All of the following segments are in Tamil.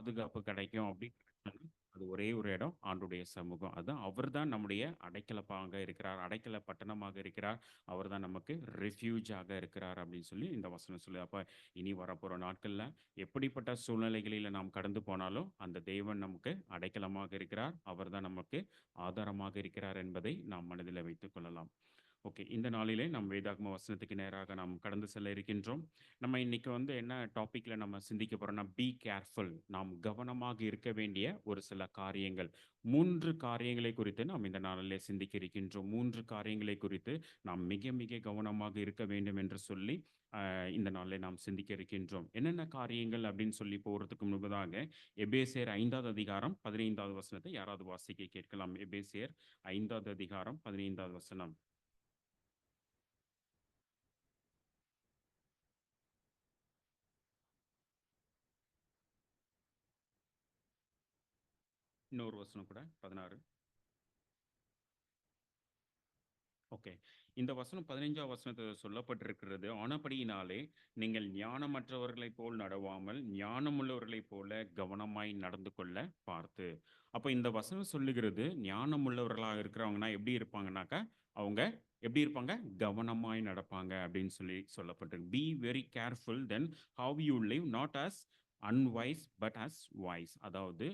பாதுகாப்பு கிடைக்கும் அப்படின்னு அது ஒரே ஒரு இடம் ஆண்டுடைய சமூகம். அதான் அவர் தான் நம்முடைய அடைக்கலப்பாக இருக்கிறார், அடைக்கல பட்டணமாக இருக்கிறார். அவர் தான் நமக்கு ரெஃப்யூஜாக இருக்கிறார் அப்படின்னு சொல்லி இந்த வசனம் சொல்லு. அப்ப இனி வரப்போற நாட்கள்ல எப்படிப்பட்ட சூழ்நிலைகளில நாம் கடந்து போனாலும் அந்த தேவன் நமக்கு அடைக்கலமாக இருக்கிறார். அவர் தான் நமக்கு ஆதாரமாக இருக்கிறார் என்பதை நாம் மனதில் வைத்துக் கொள்ளலாம். ஓகே. இந்த நாளிலே நாம் வேதாகம வசனத்துக்கு நேராக நாம் கடந்து செல்ல இருக்கின்றோம். நம்ம இன்னைக்கு என்ன டாபிக்ல நம்ம சிந்திக்க போறோம்னா, பி கேர்ஃபுல். நாம் கவனமாக இருக்க வேண்டிய ஒரு சில காரியங்கள். 3 காரியங்களை குறித்து நாம் இந்த நாளிலே சிந்திக்க இருக்கின்றோம். 3 காரியங்களை குறித்து நாம் மிக மிக கவனமாக இருக்க வேண்டும் என்று சொல்லி இந்த நாளிலே நாம் சிந்திக்க இருக்கின்றோம். என்னென்ன காரியங்கள் அப்படின்னு சொல்லி போறதுக்கு முன்பதாக எபேசியர் 5வது அதிகாரம் 15வது வசனத்தை யாராவது வாசிக்க கேட்கலாம். எபேசியர் 5வது அதிகாரம் 15வது வசனம். இன்னொரு வசனம் கூட 16. ஓகே. இந்த வசனம் 15ஆம் வசனத்துல சொல்லப்பட்டிருக்கிறது, ஆனபடியினாலே நீங்கள் ஞானமற்றவர்களைப் போல் நடவாமல் ஞானமுள்ளவர்களைப் போல கவனமாய் நடந்து கொள்ள பார்த்து. அப்ப இந்த வசனம் சொல்லுகிறது, ஞானமுள்ளவர்களாக இருக்கிறவங்கன்னா எப்படி இருப்பாங்கனாக்கா, அவங்க எப்படி இருப்பாங்க? கவனமாய் நடப்பாங்க அப்படின்னு சொல்லி சொல்லப்பட்டிருக்கு. Be very careful then how you live not as unwise but as wise. அதாவது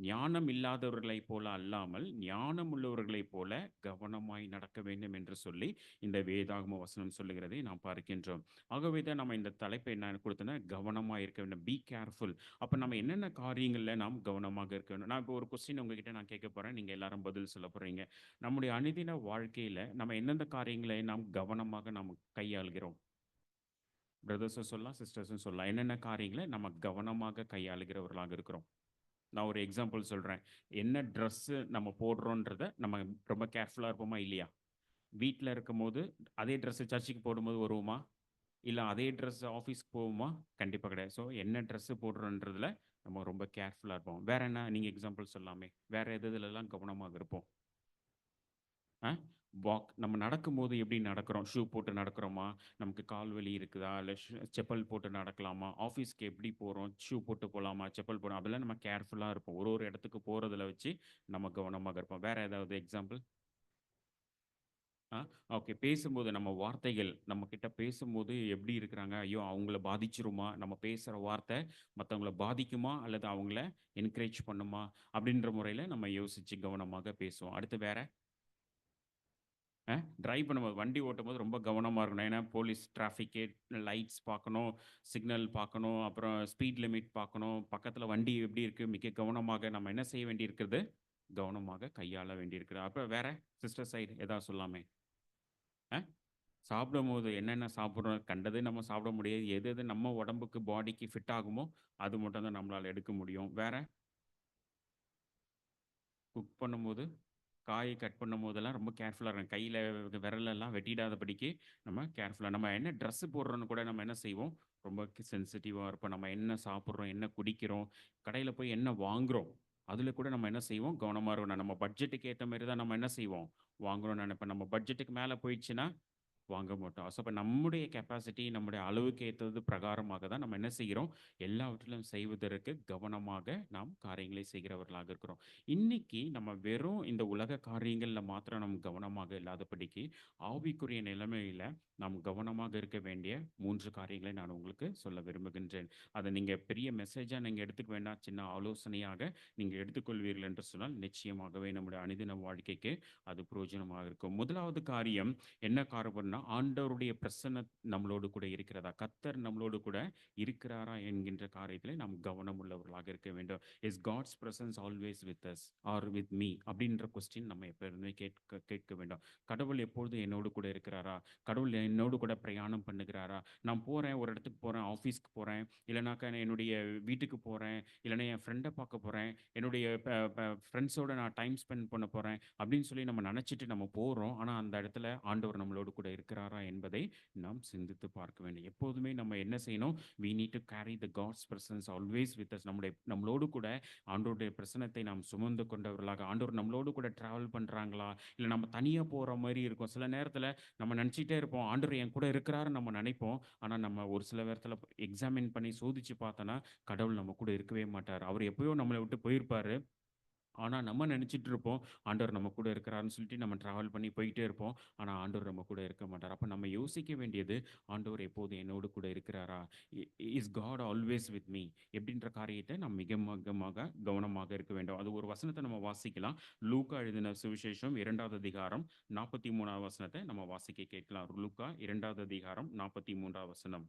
ஞானம் இல்லாதவர்களைப் போல அல்லாமல் ஞானம் உள்ளவர்களைப் போல கவனமாய் நடக்க வேண்டும் என்று சொல்லி இந்த வேதாகம வசனம் சொல்லுகிறதை நாம் பார்க்கின்றோம். ஆகவே தான் நம்ம இந்த தலைப்பை என்ன கொடுத்தோன்னா, கவனமாக இருக்க வேண்டும். Be careful. அப்போ நம்ம என்னென்ன காரியங்களில் நாம் கவனமாக இருக்க வேண்டும்? நான் இப்போ ஒரு கொஸ்டின் உங்ககிட்ட நான் கேட்க போகிறேன், நீங்கள் எல்லாரும் பதில் சொல்ல போகிறீங்க. நம்முடைய அனுதின வாழ்க்கையில் நம்ம எந்தெந்த காரியங்களை நாம் கவனமாக நாம் கையாளுகிறோம்? பிரதர்ஸும் சொல்லலாம், சிஸ்டர்ஸும் சொல்லலாம். என்னென்ன காரியங்களை நம்ம கவனமாக கையாளுகிறவர்களாக இருக்கிறோம்? நான் ஒரு எக்ஸாம்பிள் சொல்கிறேன். என்ன ட்ரெஸ்ஸு நம்ம போடுறோன்றத நம்ம ரொம்ப கேர்ஃபுல்லாக இருப்போமா இல்லையா? வீட்டில் இருக்கும்போது அதே ட்ரெஸ்ஸு சர்ச்சுக்கு போடும்போது வருவோமா? இல்லை அதே ட்ரெஸ் ஆஃபீஸ்க்கு போவோமா? கண்டிப்பாக கிடையாது. ஸோ என்ன ட்ரெஸ்ஸு போடுறோன்றதுல நம்ம ரொம்ப கேர்ஃபுல்லாக இருப்போம். வேற என்ன நீங்கள் எக்ஸாம்பிள் சொல்லலாமே? வேற எது எதுலலாம் கவனமாக இருப்போம்? ஆ நம்ம நடக்கும்போது எப்படி நடக்கிறோம்? ஷூ போட்டு நடக்கிறோமா? நமக்கு கால் வலி இருக்குதா? இல்லை செப்பல் போட்டு நடக்கலாமா? ஆஃபீஸ்க்கு எப்படி போகிறோம்? ஷூ போட்டு போகலாமா? செப்பல் போடலாம், அதெல்லாம் நம்ம கேர்ஃபுல்லாக இருப்போம். ஒரு ஒரு இடத்துக்கு போகிறதுல வச்சு நம்ம கவனமாக இருப்போம். வேற ஏதாவது எக்ஸாம்பிள்? ஆ ஓகே. பேசும்போது நம்ம வார்த்தைகள் நம்ம கிட்ட பேசும்போது எப்படி இருக்கிறாங்க? ஐயோ! அவங்கள பாதிச்சுருமா? நம்ம பேசுகிற வார்த்தை மற்றவங்கள பாதிக்குமா? அல்லது அவங்கள என்கரேஜ் பண்ணுமா? அப்படின்ற முறையில் நம்ம யோசித்து கவனமாக பேசுவோம். அடுத்து வேற? டிரைவ் பண்ணும்போது வண்டி ஓட்டும்போது ரொம்ப கவனமா இருக்கணும். ஏன்னா போலீஸ், டிராஃபிக்கு, லைட்ஸ் பார்க்கணும், சிக்னல் பார்க்கணும், அப்புறம் ஸ்பீட் லிமிட் பார்க்கணும். பக்கத்தில வண்டி எப்படி இருக்கு? மிக கவனமாக நம்ம என்ன செய்ய வேண்டியிருக்கிறது? கவனமாக கையாள வேண்டியிருக்கிறது. அப்புறம் வேற? சிஸ்டர் சைடு ஏதாவது சொல்லாமே? அ சாப்பிடும்போது என்னென்ன சாப்பிடுறோம்? கண்டதே நம்ம சாப்பிட முடியாது. எது எது நம்ம உடம்புக்கு, பாடிக்கு ஃபிட் ஆகுமோ, அது மட்டும் தான் நம்மளால எடுக்க முடியும். வேற? குக் பண்ணும்போது, காய் கட் பண்ணும்போதெல்லாம் ரொம்ப கேர்ஃபுல்லா இருக்கணும். கையில விரலெல்லாம் வெட்டிடாதபடிக்கு நம்ம கேர்ஃபுல்லா நம்ம என்ன ட்ரெஸ்ஸு போடுறோம்னு கூட நம்ம என்ன செய்வோம்? ரொம்ப சென்சிட்டிவா இருப்போம். நம்ம என்ன சாப்பிடுறோம்? என்ன குடிக்கிறோம்? கடையில போய் என்ன வாங்குறோம்? அதில கூட நம்ம என்ன செய்வோம்? கவனமா இருக்கணும். நம்ம பட்ஜெட்டுக்கு ஏத்த மாரி தான் நம்ம என்ன செய்வோம்? வாங்கணும்னு நெனைப்போம். நம்ம பட்ஜெட்டுக்கு மேல போயிடுச்சுன்னா வாங்க மாட்டோம். ஸோ, அப்ப நம்முடைய கெப்பாசிட்டி, நம்முடைய அளவுக்கு ஏத்தது பிரகாரமாக தான் நம்ம என்ன செய்கிறோம்? எல்லாவற்றிலும் செய்வதற்கு கவனமாக நாம் காரியங்களை செய்கிறவர்களாக இருக்கிறோம். இன்னைக்கு நம்ம வெறும் இந்த உலக காரியங்கள்ல மாத்திரம் நம்ம கவனமாக இல்லாதபடிக்கு, ஆவிக்குரிய நிலைமையில நாம் கவனமாக இருக்க வேண்டிய 3 காரியங்களை நான் உங்களுக்கு சொல்ல விரும்புகின்றேன். அத நீங்க பெரிய மெசேஜா நீங்க எடுத்துக்க வேண்டாம். சின்ன ஆலோசனையாக நீங்க எடுத்துக்கொள்வீர்கள் என்று சொன்னால், நிச்சயமாகவே நம்முடைய அனுதின வாழ்க்கைக்கு அது பிரயோஜனமாக இருக்கும். முதலாவது காரியம் என்ன காரணம்னா, ஆண்டவருடைய பிரசன்னம் நம்மளோடு கூட இருக்கிறதா? கர்த்தர் நம்மளோடு கூட இருக்கிறாரா என்கின்ற காரியத்திலே நாம் கவனம் உள்ளவர்களாக இருக்க வேண்டும். Is God's presence always with us or with me? அப்படின்ற கொஸ்டின் நம்ம எப்பொழுதுமே கேட்க கேட்க வேண்டும். கடவுள் எப்பொழுதும் என்னோடு கூட இருக்கிறாரா? கடவுள் என்னோடு கூட பிரயாணம் பண்ணுகிறாரா? நான் போறேன், ஒரு இடத்துக்கு போறேன், ஆஃபீஸ்க்கு போறேன், இல்லைனாக்கா நான் என்னுடைய வீட்டுக்கு போறேன், இல்லைன்னா என் ஃப்ரெண்டை பார்க்க போறேன், என்னுடைய ஃப்ரெண்ட்ஸோட நான் டைம் ஸ்பெண்ட் பண்ண போறேன் அப்படின்னு சொல்லி நம்ம நினச்சிட்டு நம்ம போகிறோம். ஆனால் அந்த இடத்துல ஆண்டவர் நம்மளோடு கூட இருக்கிறாரா என்பதை நாம் சிந்தித்து பார்க்க வேண்டும். எப்போதுமே நம்ம என்ன செய்யணும்? we need to carry the God's presence always with us. நம்மளோடு கூட ஆண்டவருடைய பிரசன்னத்தை நாம் சுமந்து கொண்டவர்களாக, ஆண்டவர் நம்மளோடு கூட டிராவல் பண்றாங்களா? இல்ல நம்ம தனியா போற மாரி இருக்கும். சில நேரத்துல நம்ம நினைச்சிட்டே இருப்போம், ஆண்டவர் என் கூட இருக்கிறாருன்னு நம்ம நினைப்போம். ஆனா நம்ம ஒரு சில நேரத்துல எக்ஸாமின் பண்ணி சோதிச்சு பார்த்தோம்னா, கடவுள் நம்ம கூட இருக்கவே மாட்டார். அவர் எப்பயோ நம்மள விட்டு போயிருப்பாரு. ஆனா நம்ம நினைச்சிட்டு இருப்போம், ஆண்டவர் நம்ம கூட இருக்கிறாருன்னு சொல்லிட்டு நம்ம டிராவல் பண்ணி போயிட்டே இருப்போம். ஆனா ஆண்டவர் நம்ம கூட இருக்க மாட்டார். அப்ப நம்ம யோசிக்க வேண்டியது, ஆண்டவர் எப்போதும் என்னோடு கூட இருக்கிறாரா? Is God always with me? எப்படின்ற காரியத்தை நாம் மிக கவனமாக இருக்க வேண்டும். அது ஒரு வசனத்தை நம்ம வாசிக்கலாம். லூக்கா எழுதின சுவிசேஷம் 2வது அதிகாரம் 43வது வசனத்தை நம்ம வாசிக்க கேட்கலாம். லூக்கா 2வது அதிகாரம் 43வது வசனம்.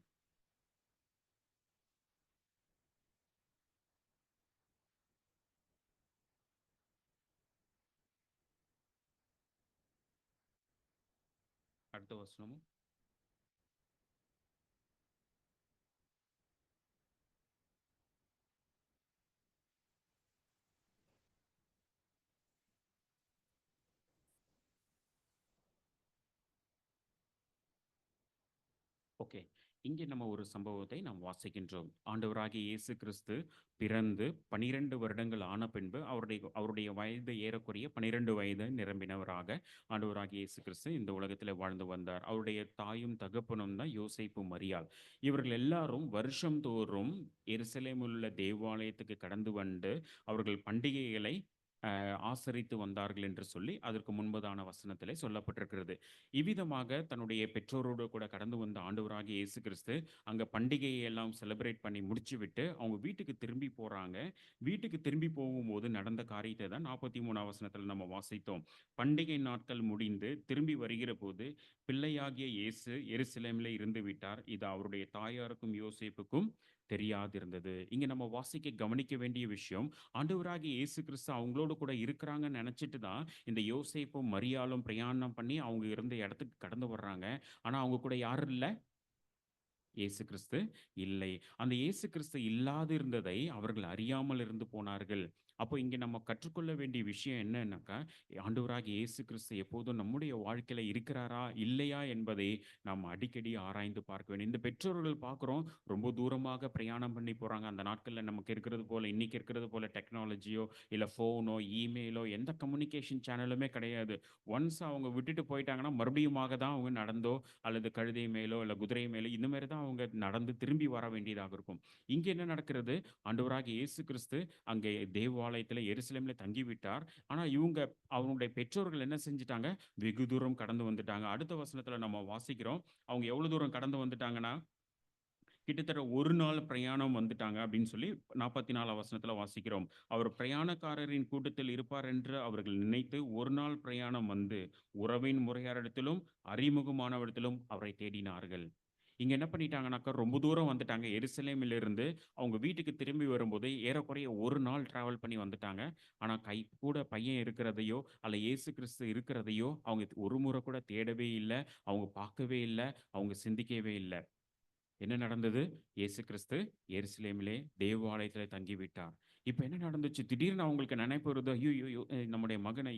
அடுத்த வசனமும். ஓகே. இங்கே நம்ம ஒரு சம்பவத்தை நாம் வாசிக்கின்றோம். ஆண்டவராகிய இயேசு கிறிஸ்து பிறந்து 12 வருடங்கள் ஆன பின்பு அவருடைய அவருடைய வயது ஏறக்குறைய 12 வயது நிரம்பினவராக ஆண்டவராகிய இயேசு கிறிஸ்து இந்த உலகத்தில் வாழ்ந்து வந்தார். அவருடைய தாயும் தகப்பனும் தான் யோசேப்பு மரியாள். இவர்கள் எல்லாரும் வருஷம் தோறும் எருசலேமில் உள்ள தேவாலயத்துக்கு கடந்து வந்து அவர்கள் பண்டிகைகளை ஆசரித்து வந்தார்கள் என்று சொல்லி அதற்கு முன்பதான வசனத்திலே சொல்லப்பட்டிருக்கிறது. இவ்விதமாக தன்னுடைய பெற்றோரோடு கூட கடந்து வந்த ஆண்டவராகிய இயேசு கிறிஸ்து அங்க பண்டிகையை எல்லாம் செலிப்ரேட் பண்ணி முடிச்சு விட்டு அவங்க வீட்டுக்கு திரும்பி போறாங்க. வீட்டுக்கு திரும்பி போகும்போது நடந்த காரியத்தை தான் 43 வசனத்துல நம்ம வாசித்தோம். பண்டிகை நாட்கள் முடிந்து திரும்பி வருகிற போது பிள்ளையாகிய இயேசு எருசலேமிலே இருந்து விட்டார். இது அவருடைய தாயாருக்கும் யோசேப்புக்கும் தெரியாதிருந்தது. இங்க நம்ம வாசிக்க கவனிக்க வேண்டிய விஷயம், ஆண்டவராகிய இயேசு கிறிஸ்து அவங்களோடு கூட இருக்கிறாங்கன்னு நினைச்சிட்டு தான் இந்த யோசேப்பும் மரியாளும் பிரயாணம் பண்ணி அவங்க இருந்த இடத்துக்கு கடந்து வர்றாங்க. ஆனா அவங்க கூட யாரும் இல்ல, இயேசு கிறிஸ்து இல்லை. அந்த இயேசு கிறிஸ்து இல்லாதிருந்ததை அவர்கள் அறியாமல் இருந்து போனார்கள். அப்போ இங்க நம்ம கற்றுக்கொள்ள வேண்டிய விஷயம் என்னன்னாக்கா, ஆண்டவராகிய இயேசு கிறிஸ்து எப்போதும் நம்முடைய வாழ்க்கையில இருக்கிறாரா? இல்லையா? என்பதை நாம் அடிக்கடி ஆராய்ந்து பார்க்க வேண்டும். இந்த பெற்றோர்கள் பார்க்கிறோம், ரொம்ப தூரமாக பிரயாணம் பண்ணி போறாங்க. அந்த நாட்கள்ல நமக்கு இருக்கிறது போல, இன்னைக்கு இருக்கிறது போல டெக்னாலஜியோ, இல்ல ஃபோனோ, இமெயிலோ எந்த கம்யூனிகேஷன் சேனலுமே கிடையாது. ஒன்ஸ் அவங்க விட்டுட்டு போயிட்டாங்கன்னா, மறுபடியுமாக தான் அவங்க நடந்தோ அல்லது கழுதை மேலோ இல்ல குதிரை மேலோ இந்த மாதிரி தான் அவங்க நடந்து திரும்பி வர வேண்டியதாக இருக்கும். இங்க என்ன நடக்கிறது? ஆண்டவராகிய இயேசு கிறிஸ்து அங்கே தேவாலயத்துல எருசலேம்ல தங்கிவிட்டார். ஆனா இவங்க அவங்களுடைய பெற்றோர்கள் என்ன செஞ்சுட்டாங்க? வெகு தூரம் கடந்து வந்துட்டாங்க. அடுத்த வசனத்துல நம்ம வாசிக்கிறோம். அவங்க எவ்வளவு தூரம் கடந்து வந்துட்டாங்கன்னா, கிட்டத்தட்ட ஒரு நாள் பிரயாணம் வந்துட்டாங்க அப்படின்னு சொல்லி 44 வசனத்துல வாசிக்கிறோம். அவர் பிரயாணக்காரரின் கூட்டத்தில் இருப்பார் என்று அவர்கள் நினைத்து ஒரு நாள் பிரயாணம் வந்து உறவின் முறையாரிடத்திலும் அறிமுகமானவரிடத்திலும் அவரை தேடினார்கள். இங்க என்ன பண்ணிட்டாங்கன்னாக்கா, ரொம்ப தூரம் வந்துட்டாங்க. எருசலேமிலிருந்து அவங்க வீட்டுக்கு திரும்பி வரும்போது ஏறக்குறைய ஒரு நாள் டிராவல் பண்ணி வந்துட்டாங்க. ஆனா கை கூட பையன் இருக்கிறதையோ அல்ல இயேசு கிறிஸ்து இருக்கிறதையோ அவங்க ஒரு முறை கூட தேடவே இல்ல. அவங்க பார்க்கவே இல்ல. அவங்க சிந்திக்கவே இல்ல. என்ன நடந்தது? இயேசு கிறிஸ்து எருசலேமிலே தேவாலயத்திலே தங்கிவிட்டார். இப்ப என்ன நடந்துச்சு? திடீர்னு அவங்களுக்கு நினைப்பு வருது. ஐய்யய்யோ! நம்முடைய மகனை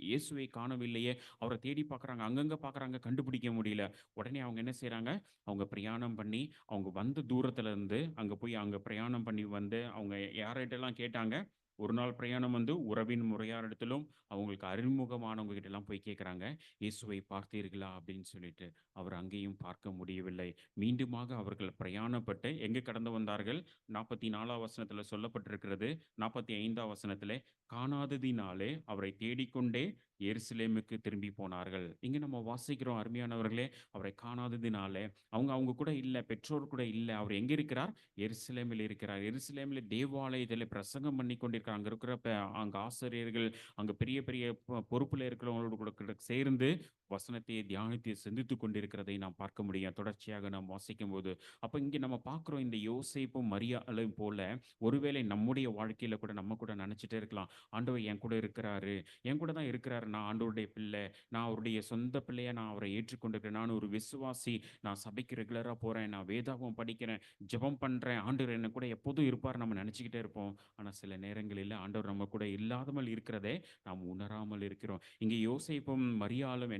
இயேசுவை காணவில்லையே! அவர தேடி பார்க்குறாங்க. அங்கங்க பார்க்குறாங்க. கண்டுபிடிக்க முடியல. உடனே அவங்க என்ன செய்றாங்க? அவங்க பிரயாணம் பண்ணி, அவங்க வந்த தூரத்துல இருந்து அங்க போய் அங்க பிரயாணம் பண்ணி வந்து, அவங்க யார்கிட்டலாம் கேட்டாங்க? ஒரு நாள் பிரயாணம் வந்து உறவின் முறையாரிடத்திலும், அவங்களுக்கு அறிமுகமானவங்க கிட்டலாம் போய் கேட்குறாங்க. "இயேசுவை பார்த்தீர்களா?" அப்படின்னு சொல்லிட்டு. அவர் அங்கேயும் பார்க்க முடியவில்லை. மீண்டுமாக அவர்கள் பிரயாணப்பட்டு எங்கே கடந்து வந்தார்கள்? 44 வசனத்தில சொல்லப்பட்டிருக்கிறது. 45 வசனத்திலே காணாததினாலே அவரை தேடிக்கொண்டே எருசலேமுக்கு திரும்பி போனார்கள். இங்க நம்ம வாசிக்கிறோம் அருமையானவர்களே, அவரை காணாததினாலே அவங்க அவங்க கூட இல்ல, பெற்றோர் கூட இல்ல. அவர் எங்க இருக்கிறார்? எருசலேமில் இருக்கிறார். எருசலேமில தேவாலயத்திலே பிரசங்கம் பண்ணிக் கொண்டிருக்கிறார். அங்க இருக்கிற அங்க ஆசிரியர்கள், அங்க பெரிய பெரிய பொறுப்புல இருக்கிறவங்களோடு கூட சேர்ந்து வசனத்தை தியானித்து சிந்தித்துக் கொண்டிருக்கிறதை நாம் பார்க்க முடியும். தொடர்ச்சியாக நாம் வாசிக்கும்போது. அப்ப இங்க நம்ம பார்க்கிறோம் இந்த யோசேப்பும் மரியாளையும் போல ஒருவேளை நம்முடைய வாழ்க்கையில கூட நம்ம கூட நினைச்சிட்டே இருக்கலாம். ஆண்டவர் என் கூட இருக்கிறாரு. என் கூட தான் இருக்கிறாரு. சொல்றாரு, நான் ஆண்டவருடைய பிள்ளை, நான் அவருடைய சொந்த பிள்ளையா நான் அவரை ஏற்றுக்கொண்டிருக்கிறேன், நான் ஒரு விசுவாசி, நான் சபைக்கு ரெகுலரா போறேன், நான் வேதாகமம் படிக்கிறேன், ஜெபம் பண்றேன், ஆண்டவர் என்ன கூட எப்போதும் இருப்பார் நம்ம நினைச்சுக்கிட்டே இருப்போம். ஆனா சில நேரங்களில் ஆண்டவர் நம்ம கூட இல்லாமல் இருக்கிறதே நாம் உணராமல் இருக்கிறோம். இங்கே யோசேப்பும் மரியாளும்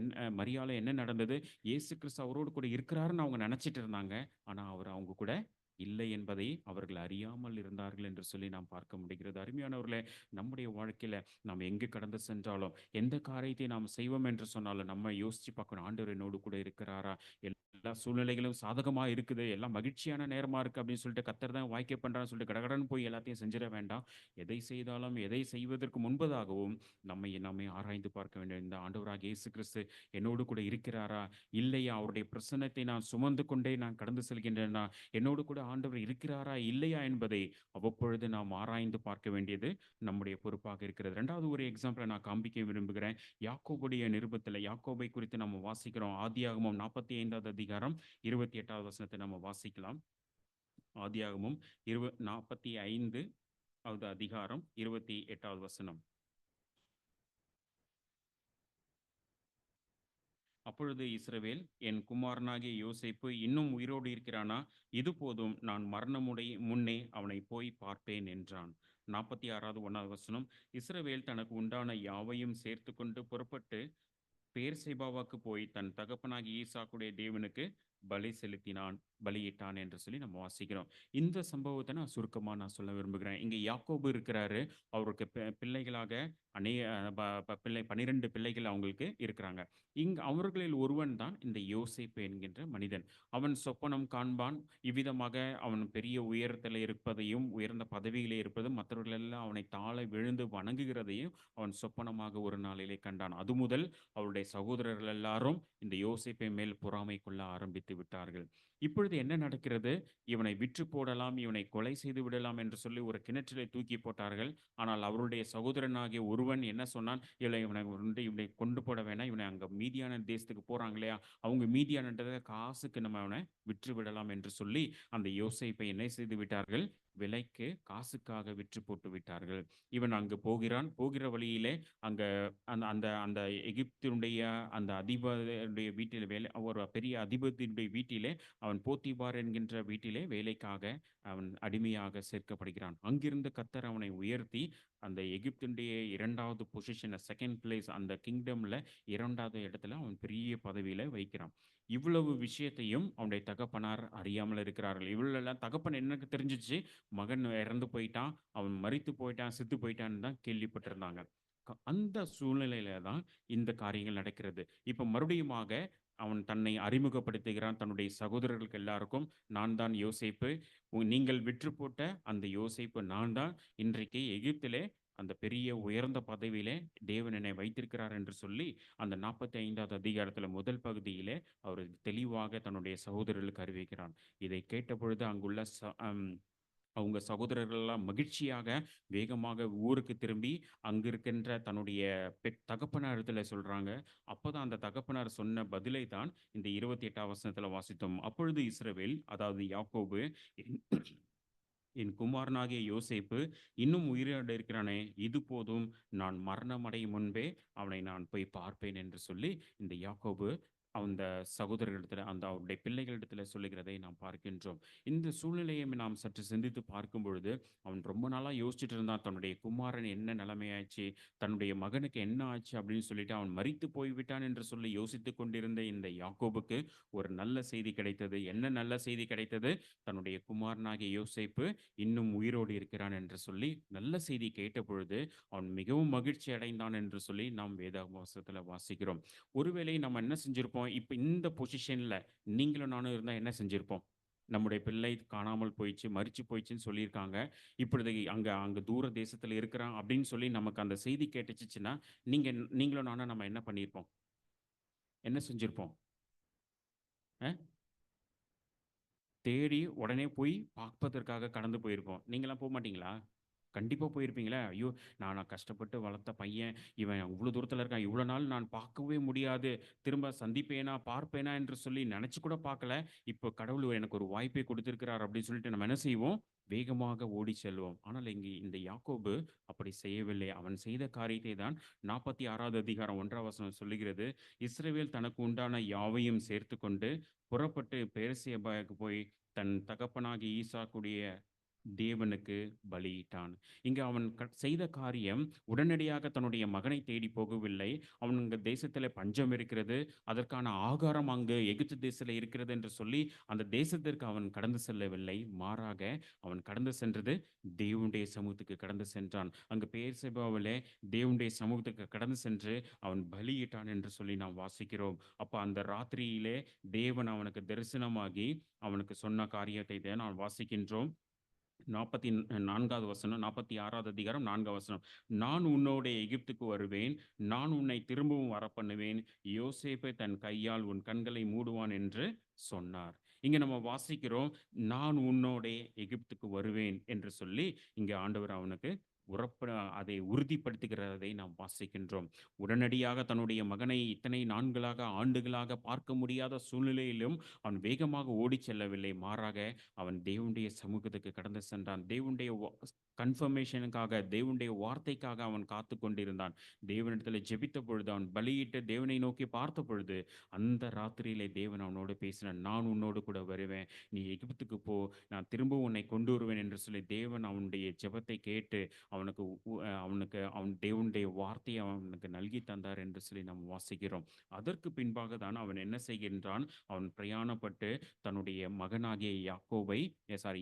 என்ன நடந்தது? இயேசு கிறிஸ்து அவரோடு கூட இருக்கிறாருன்னு அவங்க நினைச்சிட்டு இருந்தாங்க. ஆனா அவர் அவங்க கூட இல்லை என்பதை அவர்கள் அறியாமல் இருந்தார்கள் என்று சொல்லி நாம் பார்க்க முடிகிறது. அருமையானவர்களே, நம்முடைய வாழ்க்கையில நாம் எங்கு கடந்து சென்றாலும், எந்த காரியத்தை நாம் செய்வோம் என்று சொன்னாலும், நம்ம யோசிச்சு பார்க்கணும், ஆண்டவர் என்னோடு கூட இருக்கிறாரா? எல்லா சூழ்நிலைகளும் சாதகமா இருக்குது, எல்லாம் மகிழ்ச்சியான நேரமா இருக்கு அப்படின்னு சொல்லிட்டு கர்த்தர் தான் வாய்க்கை பண்றான்னு சொல்லிட்டு கடகடன்னு போய் எல்லாத்தையும் செஞ்சிட வேண்டாம். எதை செய்தாலும், எதை செய்வதற்கு முன்பதாகவும் நம்மை நாமே ஆராய்ந்து பார்க்க வேண்டும். இந்த ஆண்டவராகிய இயேசு கிறிஸ்து என்னோடு கூட இருக்கிறாரா? இல்லையா? அவருடைய பிரசன்னத்தை நான் சுமந்து கொண்டே நான் கடந்து செல்கின்றேனா? என்னோடு கூட ஆண்டவர் இருக்கிறாரா? இல்லையா? என்பதை அவ்வப்பொழுது நாம் ஆராய்ந்து பார்க்க வேண்டியது நம்முடைய பொறுப்பாக இருக்கிறது. 2வது ஒரு எக்ஸாம்பிள நான் காண்பிக்க விரும்புகிறேன். யாக்கோபுடைய நிருபத்தில யாக்கோபை குறித்து நம்ம வாசிக்கிறோம். ஆதியாகமம் 45வது அதிகாரம் 28வது வசனத்தை நம்ம வாசிக்கலாம். ஆதியாகமம் 45வது அதிகாரம் 28வது வசனம். அப்பொழுது இஸ்ரவேல், என் குமாரனாகிய யோசேப்பு இன்னும் உயிரோடு இருக்கிறானா? இது போதும், நான் மரணமுடைய முன்னே அவனை போய் பார்ப்பேன் என்றான். 46வது 1வது வசனம். இஸ்ரவேல் தனக்கு உண்டான யாவையும் சேர்த்து கொண்டு புறப்பட்டு பேர்சேபாவுக்கு போய் தன் தகப்பனாகிய ஈசாக்குடைய தேவனுக்கு பலி செலுத்தினான், பலியிட்டான் என்று சொல்லி நம்ம வாசிக்கிறோம். இந்த சம்பவத்தை நான் சுருக்கமா நான் சொல்ல விரும்புகிறேன். இங்க யாக்கோபு இருக்கிறாரு. அவருக்கு பிள்ளைகளாக அநேக பிள்ளை 12 பிள்ளைகள் அவங்களுக்கு இருக்கிறாங்க. அவர்களில் ஒருவன் தான் இந்த யோசேப்பு என்கின்ற மனிதன். அவன் சொப்பனம் காண்பான். இவ்விதமாக அவன் பெரிய உயரத்தில் இருப்பதையும், உயர்ந்த பதவியிலே இருப்பதும், மற்றவர்கள் எல்லாம் அவனை தாழ விழுந்து வணங்குகிறதையும் அவன் சொப்பனமாக ஒரு நாளிலே கண்டான். அது முதல் அவருடைய சகோதரர்கள் எல்லாரும் இந்த யோசேப்பை மேல் பொறாமை கொள்ள ஆரம்பித்து விட்டார்கள். இப்பொழுது என்ன நடக்கிறது? இவனை விற்று போடலாம், இவனை கொலை செய்து விடலாம் என்று சொல்லி ஒரு கிணற்றிலே தூக்கி போட்டார்கள். ஆனால் அவருடைய சகோதரனாகிய ஒருவன் என்ன சொன்னான்? இல்லை, இவனை கொண்டு போட வேணாம், இவனை அங்க மீதியான தேசத்துக்கு போறாங்க இல்லையா, அவங்க மீதியானதை காசுக்கு நம்ம அவனை விற்று விடலாம் என்று சொல்லி அந்த யோசேப்பை என்ன செய்து விட்டார்கள்? விலைக்கு காசுக்காக விற்று போட்டு விட்டார்கள். இவன் அங்கு போகிறான். போகிற வழியிலே அங்க அந்த அந்த அந்த எகிப்தினுடைய அந்த அதிபருடைய வீட்டில் ஒரு பெரிய அதிபதியினுடைய வீட்டிலே அவன் போத்திபார் என்கின்ற வீட்டிலே வேலைக்காக அவன் அடிமையாக சேர்க்கப்படுகிறான். அங்கிருந்து கர்த்தர் அவனை உயர்த்தி அந்த எகிப்தினுடைய 2வது பொசிஷன், செகண்ட் பிளேஸ், அந்த கிங்டம்ல 2வது இடத்துல அவன் பெரிய பதவியில வைக்கிறான். இவ்வளவு விஷயத்தையும் அவனுடைய தகப்பனார் அறியாமல் இருக்கிறார்கள். இவ்வளவு தகப்பன் எனக்கு தெரிஞ்சிச்சு, மகன் இறந்து போயிட்டான், அவன் மரித்து போயிட்டான், செத்து போயிட்டான்னு தான் கேள்விப்பட்டிருந்தாங்க. அந்த சூழ்நிலையில தான் இந்த காரியங்கள் நடக்கிறது. இப்ப மறுபடியுமாக அவன் தன்னை அறிமுகப்படுத்துகிறான் தன்னுடைய சகோதரர்களுக்கு எல்லாருக்கும். நான் தான் யோசேப்பு. நீங்கள் விற்று போட்ட அந்த யோசேப்பு நான் தான். இன்றைக்கு எகிப்திலே அந்த பெரிய உயர்ந்த பதவியிலே தேவன் என்னை வைத்திருக்கிறார் என்று சொல்லி அந்த 45வது அதிகாரத்துல முதல் பகுதியிலே அவர் தெளிவாக தன்னுடைய சகோதரர்களுக்கு அறிவிக்கிறான். இதை கேட்டபொழுது அங்குள்ள அவங்க சகோதரர்கள் எல்லாம் மகிழ்ச்சியாக வேகமாக ஊருக்கு திரும்பி அங்க இருக்கின்ற தன்னுடைய தகப்பனாரிடத்துல சொல்றாங்க. அப்பதான் அந்த தகப்பனார் சொன்ன பதிலை தான் இந்த 28ஆம் வசனத்துல வாசித்தோம். அப்பொழுது இஸ்ரவேல், அதாவது யாக்கோபு, என் என் குமாரனாகிய யோசேப்பு இன்னும் உயிரோடு இருக்கிறானே, இது போதும், நான் மரணம் அடையும் முன்பே அவனை நான் போய் பார்ப்பேன் என்று சொல்லி இந்த யாக்கோபு அந்த சகோதரர்களிடத்துல, அந்த அவருடைய பிள்ளைகளிடத்துல சொல்லுகிறதை நாம் பார்க்கின்றோம். இந்த சூழ்நிலையை நாம் சற்று சிந்தித்து பார்க்கும் பொழுது, அவன் ரொம்ப நாளா யோசிச்சுட்டு இருந்தான், தன்னுடைய குமாரன் என்ன நிலைமையாச்சு, தன்னுடைய மகனுக்கு என்ன ஆச்சு அப்படின்னு சொல்லிட்டு அவன் மரித்து போய்விட்டான் என்று சொல்லி யோசித்துக் கொண்டிருந்த இந்த யாக்கோபுக்கு ஒரு நல்ல செய்தி கிடைத்தது. என்ன நல்ல செய்தி கிடைத்தது? தன்னுடைய குமாரனாகிய யோசேப்பு இன்னும் உயிரோடு இருக்கிறான் என்று சொல்லி நல்ல செய்தி கேட்ட பொழுது அவன் மிகவும் மகிழ்ச்சி அடைந்தான் என்று சொல்லி நாம் வேதாகமத்துல வாசிக்கிறோம். ஒருவேளை நம்ம என்ன செஞ்சிருப்போம்? இப்ப இந்த பொசிஷன்ல நீங்களும் நானும் இருந்தா என்ன செஞ்சிருப்போம்? நம்முடைய பிள்ளை காணாமல் போயிடுச்சு, மரிச்சு போயிடுச்சுன்னு சொல்லியிருக்காங்க. இப்பொழுது அங்க அங்க தூர தேசத்துல இருக்கிறான் அப்படின்னு சொல்லி நமக்கு அந்த செய்தி கேட்டுச்சுன்னா, நீங்களும் நானும் நம்ம என்ன பண்ணியிருப்போம்? என்ன செஞ்சிருப்போம்? அ தேடி உடனே போய் பார்ப்பதற்காக கடந்து போயிருப்போம். நீங்கலாம் போமாட்டீங்களா? கண்டிப்பா போயிருப்பீங்களே! ஐயோ! நான் கஷ்டப்பட்டு வளர்த்த பையன், இவன் இவ்ளோ தூரத்தில இருக்கான். இவ்ளோ நாள் நான் பார்க்கவே முடியாது. திரும்ப சந்திப்பேனா, பார்ப்பேனா என்று சொல்லி நெனச்சு கூட பார்க்கல. இப்போ கடவுள் எனக்கு ஒரு வாய்ப்பை கொடுத்திருக்கிறார் அப்படின்னு சொல்லிட்டு நம்ம என்ன செய்வோம்? வேகமாக ஓடிச் செல்வோம். ஆனால் இங்கே இந்த யாக்கோபு அப்படி செய்யவில்லை. அவன் செய்த காரியத்தை தான் 46வது அதிகாரம் 1ஆம் வசனம் சொல்லுகிறது. இஸ்ரவேல் தனக்கு உண்டான யாவையும் சேர்த்துக்கொண்டு புறப்பட்டு பெயர்செபாவுக்கு போய் தன் தகப்பனாகிய ஈசாக்குடைய தேவனுக்கு பலியிட்டான். இங்க அவன் செய்த காரியம் உடனடியாக தன்னுடைய மகனை தேடி போகவில்லை. அவன் அங்க தேசத்திலே பஞ்சம் இருக்கிறது. அதற்கான ஆகாரம் அங்கு எகிப்து தேசத்திலே இருக்கிறது என்று சொல்லி, அந்த தேசத்திற்கு அவன் கடந்து செல்லவில்லை. மாறாக அவன் கடந்து சென்றது தேவனுடைய சமூகத்துக்கு கடந்து சென்றான். அங்கு பெயர்செபாவிலே தேவனுடைய சமூகத்துக்கு கடந்து சென்று அவன் பலியிட்டான் என்று சொல்லி நாம் வாசிக்கிறோம். அப்ப அந்த ராத்திரியிலே தேவன் அவனுக்கு தரிசனமாகி அவனுக்கு சொன்ன காரியத்தை தான் நாம் வாசிக்கின்றோம். 44வது வசனம், 46வது அதிகாரம் 4வது வசனம். நான் உன்னோடே எகிப்துக்கு வருவேன். நான் உன்னை திரும்பவும் வரப்பண்ணுவேன். யோசேப்பை தன் கையால் உன் கண்களை மூடுவான் என்று சொன்னார். இங்க நம்ம வாசிக்கிறோம், நான் உன்னோடே எகிப்துக்கு வருவேன் என்று சொல்லி, இங்க ஆண்டவர் அவனுக்கு உரப்ப அதை உறுதிப்படுத்துகிறதை நாம் வாசிக்கின்றோம். உடனடியாக தன்னுடைய மகனை இத்தனை நான்களாக, ஆண்டுகளாக பார்க்க முடியாத சூழ்நிலையிலும் அவன் வேகமாக ஓடிச் செல்லவில்லை. மாறாக அவன் தேவனுடைய சமூகத்துக்கு கடந்து சென்றான். தேவனுடைய கன்ஃபர்மேஷனுக்காக, தேவனுடைய வார்த்தைக்காக அவன் காத்துக் கொண்டிருந்தான். தேவனிடத்தில் ஜெபித்த பொழுது, அவன் பலியிட்டு தேவனை நோக்கி பார்த்த பொழுது, அந்த ராத்திரியிலே தேவன் அவனோடு பேசினார். நான் உன்னோடு கூட வருவேன். நீ எகிப்துக்கு போ. நான் திரும்பவும் உன்னை கொண்டு வருவேன் என்று சொல்லி தேவன் அவனுடைய ஜெபத்தை கேட்டு அவனுக்கு அவனுக்கு அவன் தேவனுடைய வார்த்தையை அவனுக்கு நல்கி தந்தார் என்று சொல்லி நாம் வாசிக்கிறோம். அதற்கு பின்பாக தான் அவன் என்ன செய்கின்றான்? அவன் பிரயாணப்பட்டு தன்னுடைய மகனாகிய யாக்கோபை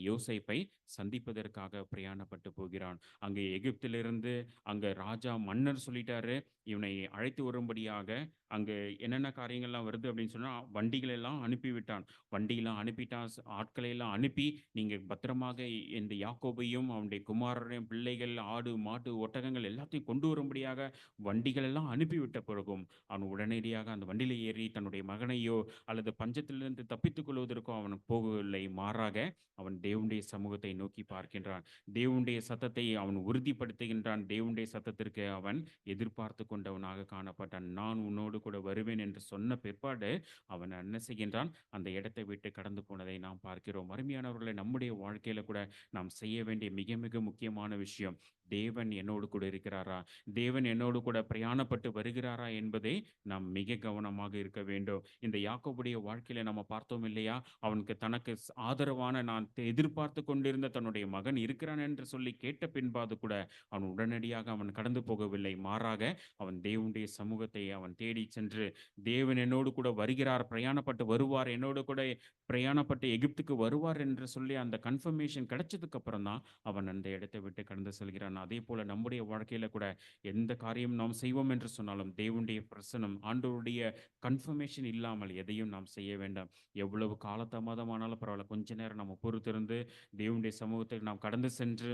யோசேப்பை சந்திப்பதற்காக பிரயாணப்பட்டு போகிறான். அங்கே எகிப்திலிருந்து அங்க ராஜா மன்னர் சொல்லிட்டாரு, இவனை அழைத்து வரும்படியாக அங்கு என்னென்ன காரியங்கள்லாம் வருது அப்படின்னு சொன்னா, வண்டிகள் எல்லாம் அனுப்பிவிட்டான். வண்டியெல்லாம் அனுப்பிட்டான். ஆட்களை எல்லாம் அனுப்பி, நீங்க பத்திரமாக இந்த யாக்கோபையும் அவனுடைய குமாரரையும், பிள்ளைகள், ஆடு, மாடு, ஒட்டகங்கள் எல்லாத்தையும் கொண்டு வரும்படியாக வண்டிகள் எல்லாம் அனுப்பிவிட்ட பிறகும், அவன் உடனடியாக அந்த வண்டியில ஏறி தன்னுடைய மகனையோ அல்லது பஞ்சத்திலிருந்து தப்பித்துக் கொள்வதற்கோ அவன் போகவில்லை. மாறாக அவன் தேவனுடைய சமூகத்தை நோக்கி பார்க்கின்றான். தேவனுடைய சத்தத்தை அவன் உறுதிப்படுத்துகின்றான். தேவனுடைய சத்தத்திற்கு அவன் எதிர்பார்த்து கொண்டவனாக காணப்பட்டான். நான் உன்னோடு கூட வருவேன் என்று சொன்ன பிற்பாடு அவன் என்ன செய்கின்றான்? அந்த இடத்தை விட்டு கடந்து போனதை நாம் பார்க்கிறோம். அருமையானவர்களே, நம்முடைய வாழ்க்கையில கூட நாம் செய்ய வேண்டிய மிக மிக முக்கியமான விஷயம், தேவன் என்னோடு கூட இருக்கிறாரா? தேவன் என்னோடு கூட பிரயாணப்பட்டு வருகிறாரா என்பதை நாம் மிக கவனமாக இருக்க வேண்டும். இந்த யாக்கோபுடைய வாழ்க்கையில நம்ம பார்த்தோம் இல்லையா? அவனுக்கு தனக்கு ஆதரவான நான் எதிர்பார்த்து கொண்டிருந்த தன்னுடைய மகன் இருக்கிறான் என்று சொல்லி கேட்ட பின்பாது கூட அவன் உடனடியாக அவன் கடந்து போகவில்லை. மாறாக அவன் தேவனுடைய சமூகத்தை அவன் தேடி சென்று, தேவன் என்னோடு கூட வருகிறார், பிரயாணப்பட்டு வருவார், என்னோடு கூட பிரயாணப்பட்டு எகிப்துக்கு வருவார் என்று சொல்லி அந்த கன்ஃபர்மேஷன் கிடைச்சதுக்கு அப்புறம் தான் அவன் அந்த இடத்தை விட்டு கடந்து செல்கிறான். அதே போல நம்முடைய வாழ்க்கையில கூட எந்த காரியம் நாம் செய்வோம் என்று சொன்னாலும் தேவனுடைய பிரசனம், ஆண்டவருடைய கன்ஃபர்மேஷன் இல்லாமல் எதையும் நாம் செய்ய வேண்டாம். எவ்வளவு காலதாமதமானாலும் பரவாயில்ல. கொஞ்ச நேரம் நம்ம பொறுத்திருந்து தேவனுடைய சமூகத்துக்கு நாம் கடந்து சென்று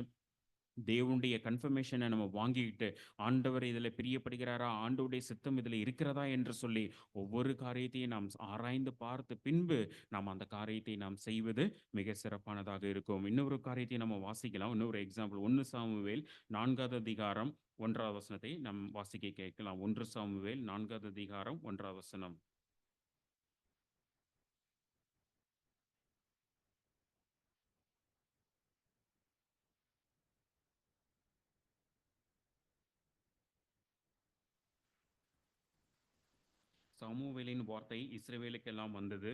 தேவனுடைய கன்ஃபர்மேஷனை நம்ம வாங்கிக்கிட்டு, ஆண்டவர் இதில பிரியப்படுகிறாரா? ஆண்டவருடைய சித்தம் இதில இருக்கிறதா? என்று சொல்லி ஒவ்வொரு காரியத்தையும் நாம் ஆராய்ந்து பார்த்து பின்பு நாம் அந்த காரியத்தை நாம் செய்வது மிக சிறப்பானதாக இருக்கும். இன்னொரு காரியத்தை நம்ம வாசிக்கலாம். இன்னொரு எக்ஸாம்பிள் 1 சாமுவேல் 4வது அதிகாரம் 1வது வசனத்தை நாம் வாசிக்க கேட்கலாம். 1 சாமுவேல் 4வது அதிகாரம் 1வது வசனம். சாமுவேலின் வார்த்தை இஸ்ரவேலுக்கெல்லாம் வந்தது.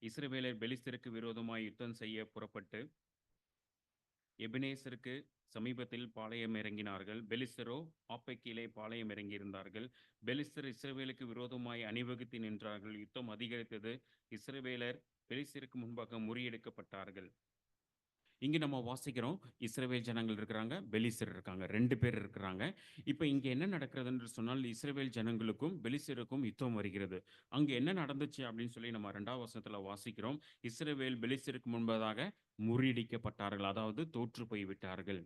இஸ்ரவேலர் பெலிஸ்தருக்கு விரோதமாய் யுத்தம் செய்ய புறப்பட்டு எபினேசருக்கு சமீபத்தில் பாளையம் இறங்கினார்கள். பெலிஸ்தரோ ஆப்பெக்கிலே பாளையம் இறங்கியிருந்தார்கள். பெலிஸ்தர் இஸ்ரவேலுக்கு விரோதமாய் அணிவகுத்து நின்றார்கள். யுத்தம் அதிகரித்தது. இஸ்ரவேலர் பெலிஸ்தருக்கு முன்பாக முறியடிக்கப்பட்டார்கள். இங்க நம்ம வாசிக்கிறோம், இஸ்ரவேல் ஜனங்கள் இருக்கிறாங்க, பெலிஸ்தர் இருக்காங்க. 2 பேர் இருக்கிறாங்க. இப்ப இங்க என்ன நடக்கிறது என்று சொன்னால், இஸ்ரவேல் ஜனங்களுக்கும், பெலிஸ்தருக்கும் யுத்தம் வருகிறது. அங்க என்ன நடந்துச்சு அப்படின்னு சொல்லி நம்ம 2வது வசனத்துல வாசிக்கிறோம். இஸ்ரவேல் பெலிஸ்தருக்கு முன்பதாக முறியடிக்கப்பட்டார்கள். அதாவது தோற்று போய் விட்டார்கள்.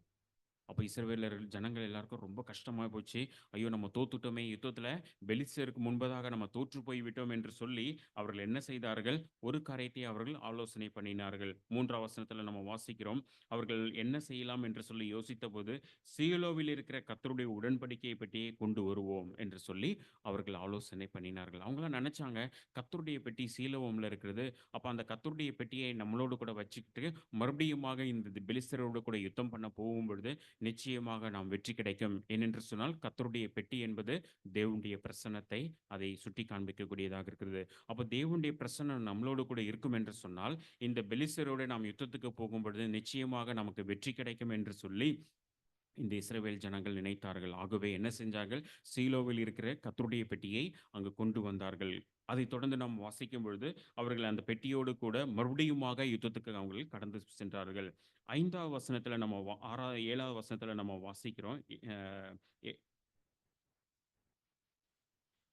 அப்ப இஸ்ரவேலர்கள் ஜனங்கள் எல்லாருக்கும் ரொம்ப கஷ்டமா போச்சு. ஐயோ! நம்ம தோத்துட்டோமே! யுத்தத்தில பெலிஸ்தருக்கு முன்பதாக நம்ம தோற்று போய் விட்டோம் என்று சொல்லி, அவர்கள் என்ன செய்தார்கள்? ஒரு காரியத்தை அவர்கள் ஆலோசனை பண்ணினார்கள். 3ஆம் வசனத்தில நம்ம வாசிக்கிறோம். அவர்கள் என்ன செய்யலாம் என்று சொல்லி யோசித்தபோது, சீலோவில் இருக்கிற கர்த்தருடைய உடன்படிக்கை பெட்டியை கொண்டு வருவோம் என்று சொல்லி அவர்கள் ஆலோசனை பண்ணினார்கள். அவங்கலாம் நெனச்சாங்க, கர்த்தருடைய பெட்டி சீலோவில இருக்கிறது. அப்ப அந்த கர்த்தருடைய பெட்டியை நம்மளோடு கூட வச்சுக்கிட்டு, மறுபடியுமாக இந்த பெலிஸ்தரோடு கூட யுத்தம் பண்ண போகும்பொழுது, நிச்சயமாக நாம் வெற்றி கிடைக்கும். ஏனென்று சொன்னால், கர்த்தருடைய பெட்டி என்பது தேவனுடைய பிரசன்னத்தை அதை சுட்டி காண்பிக்கக்கூடியதாக இருக்கிறது. அப்ப தேவனுடைய பிரசன்னம் நம்மளோடு கூட இருக்கும் என்று சொன்னால், இந்த பெலிஸ்தரோடு நாம் யுத்தத்துக்கு போகும்பொழுது நிச்சயமாக நமக்கு வெற்றி கிடைக்கும் என்று சொல்லி இந்த இஸ்ரவேல் ஜனங்கள் நினைத்தார்கள். ஆகவே என்ன செஞ்சார்கள்? சீலோவில் இருக்கிற கர்த்தருடைய பெட்டியை அங்கு கொண்டு வந்தார்கள். அதைத் தொடர்ந்து நாம் வாசிக்கும் பொழுது, அவர்கள் அந்த பெட்டியோடு கூட மறுபடியுமாக யுத்தத்துக்கு அவர்கள் கடந்து சென்றார்கள். 5வது வசனத்தில நம்ம 7வது வசனத்தில நம்ம வாசிக்கிறோம். அ எ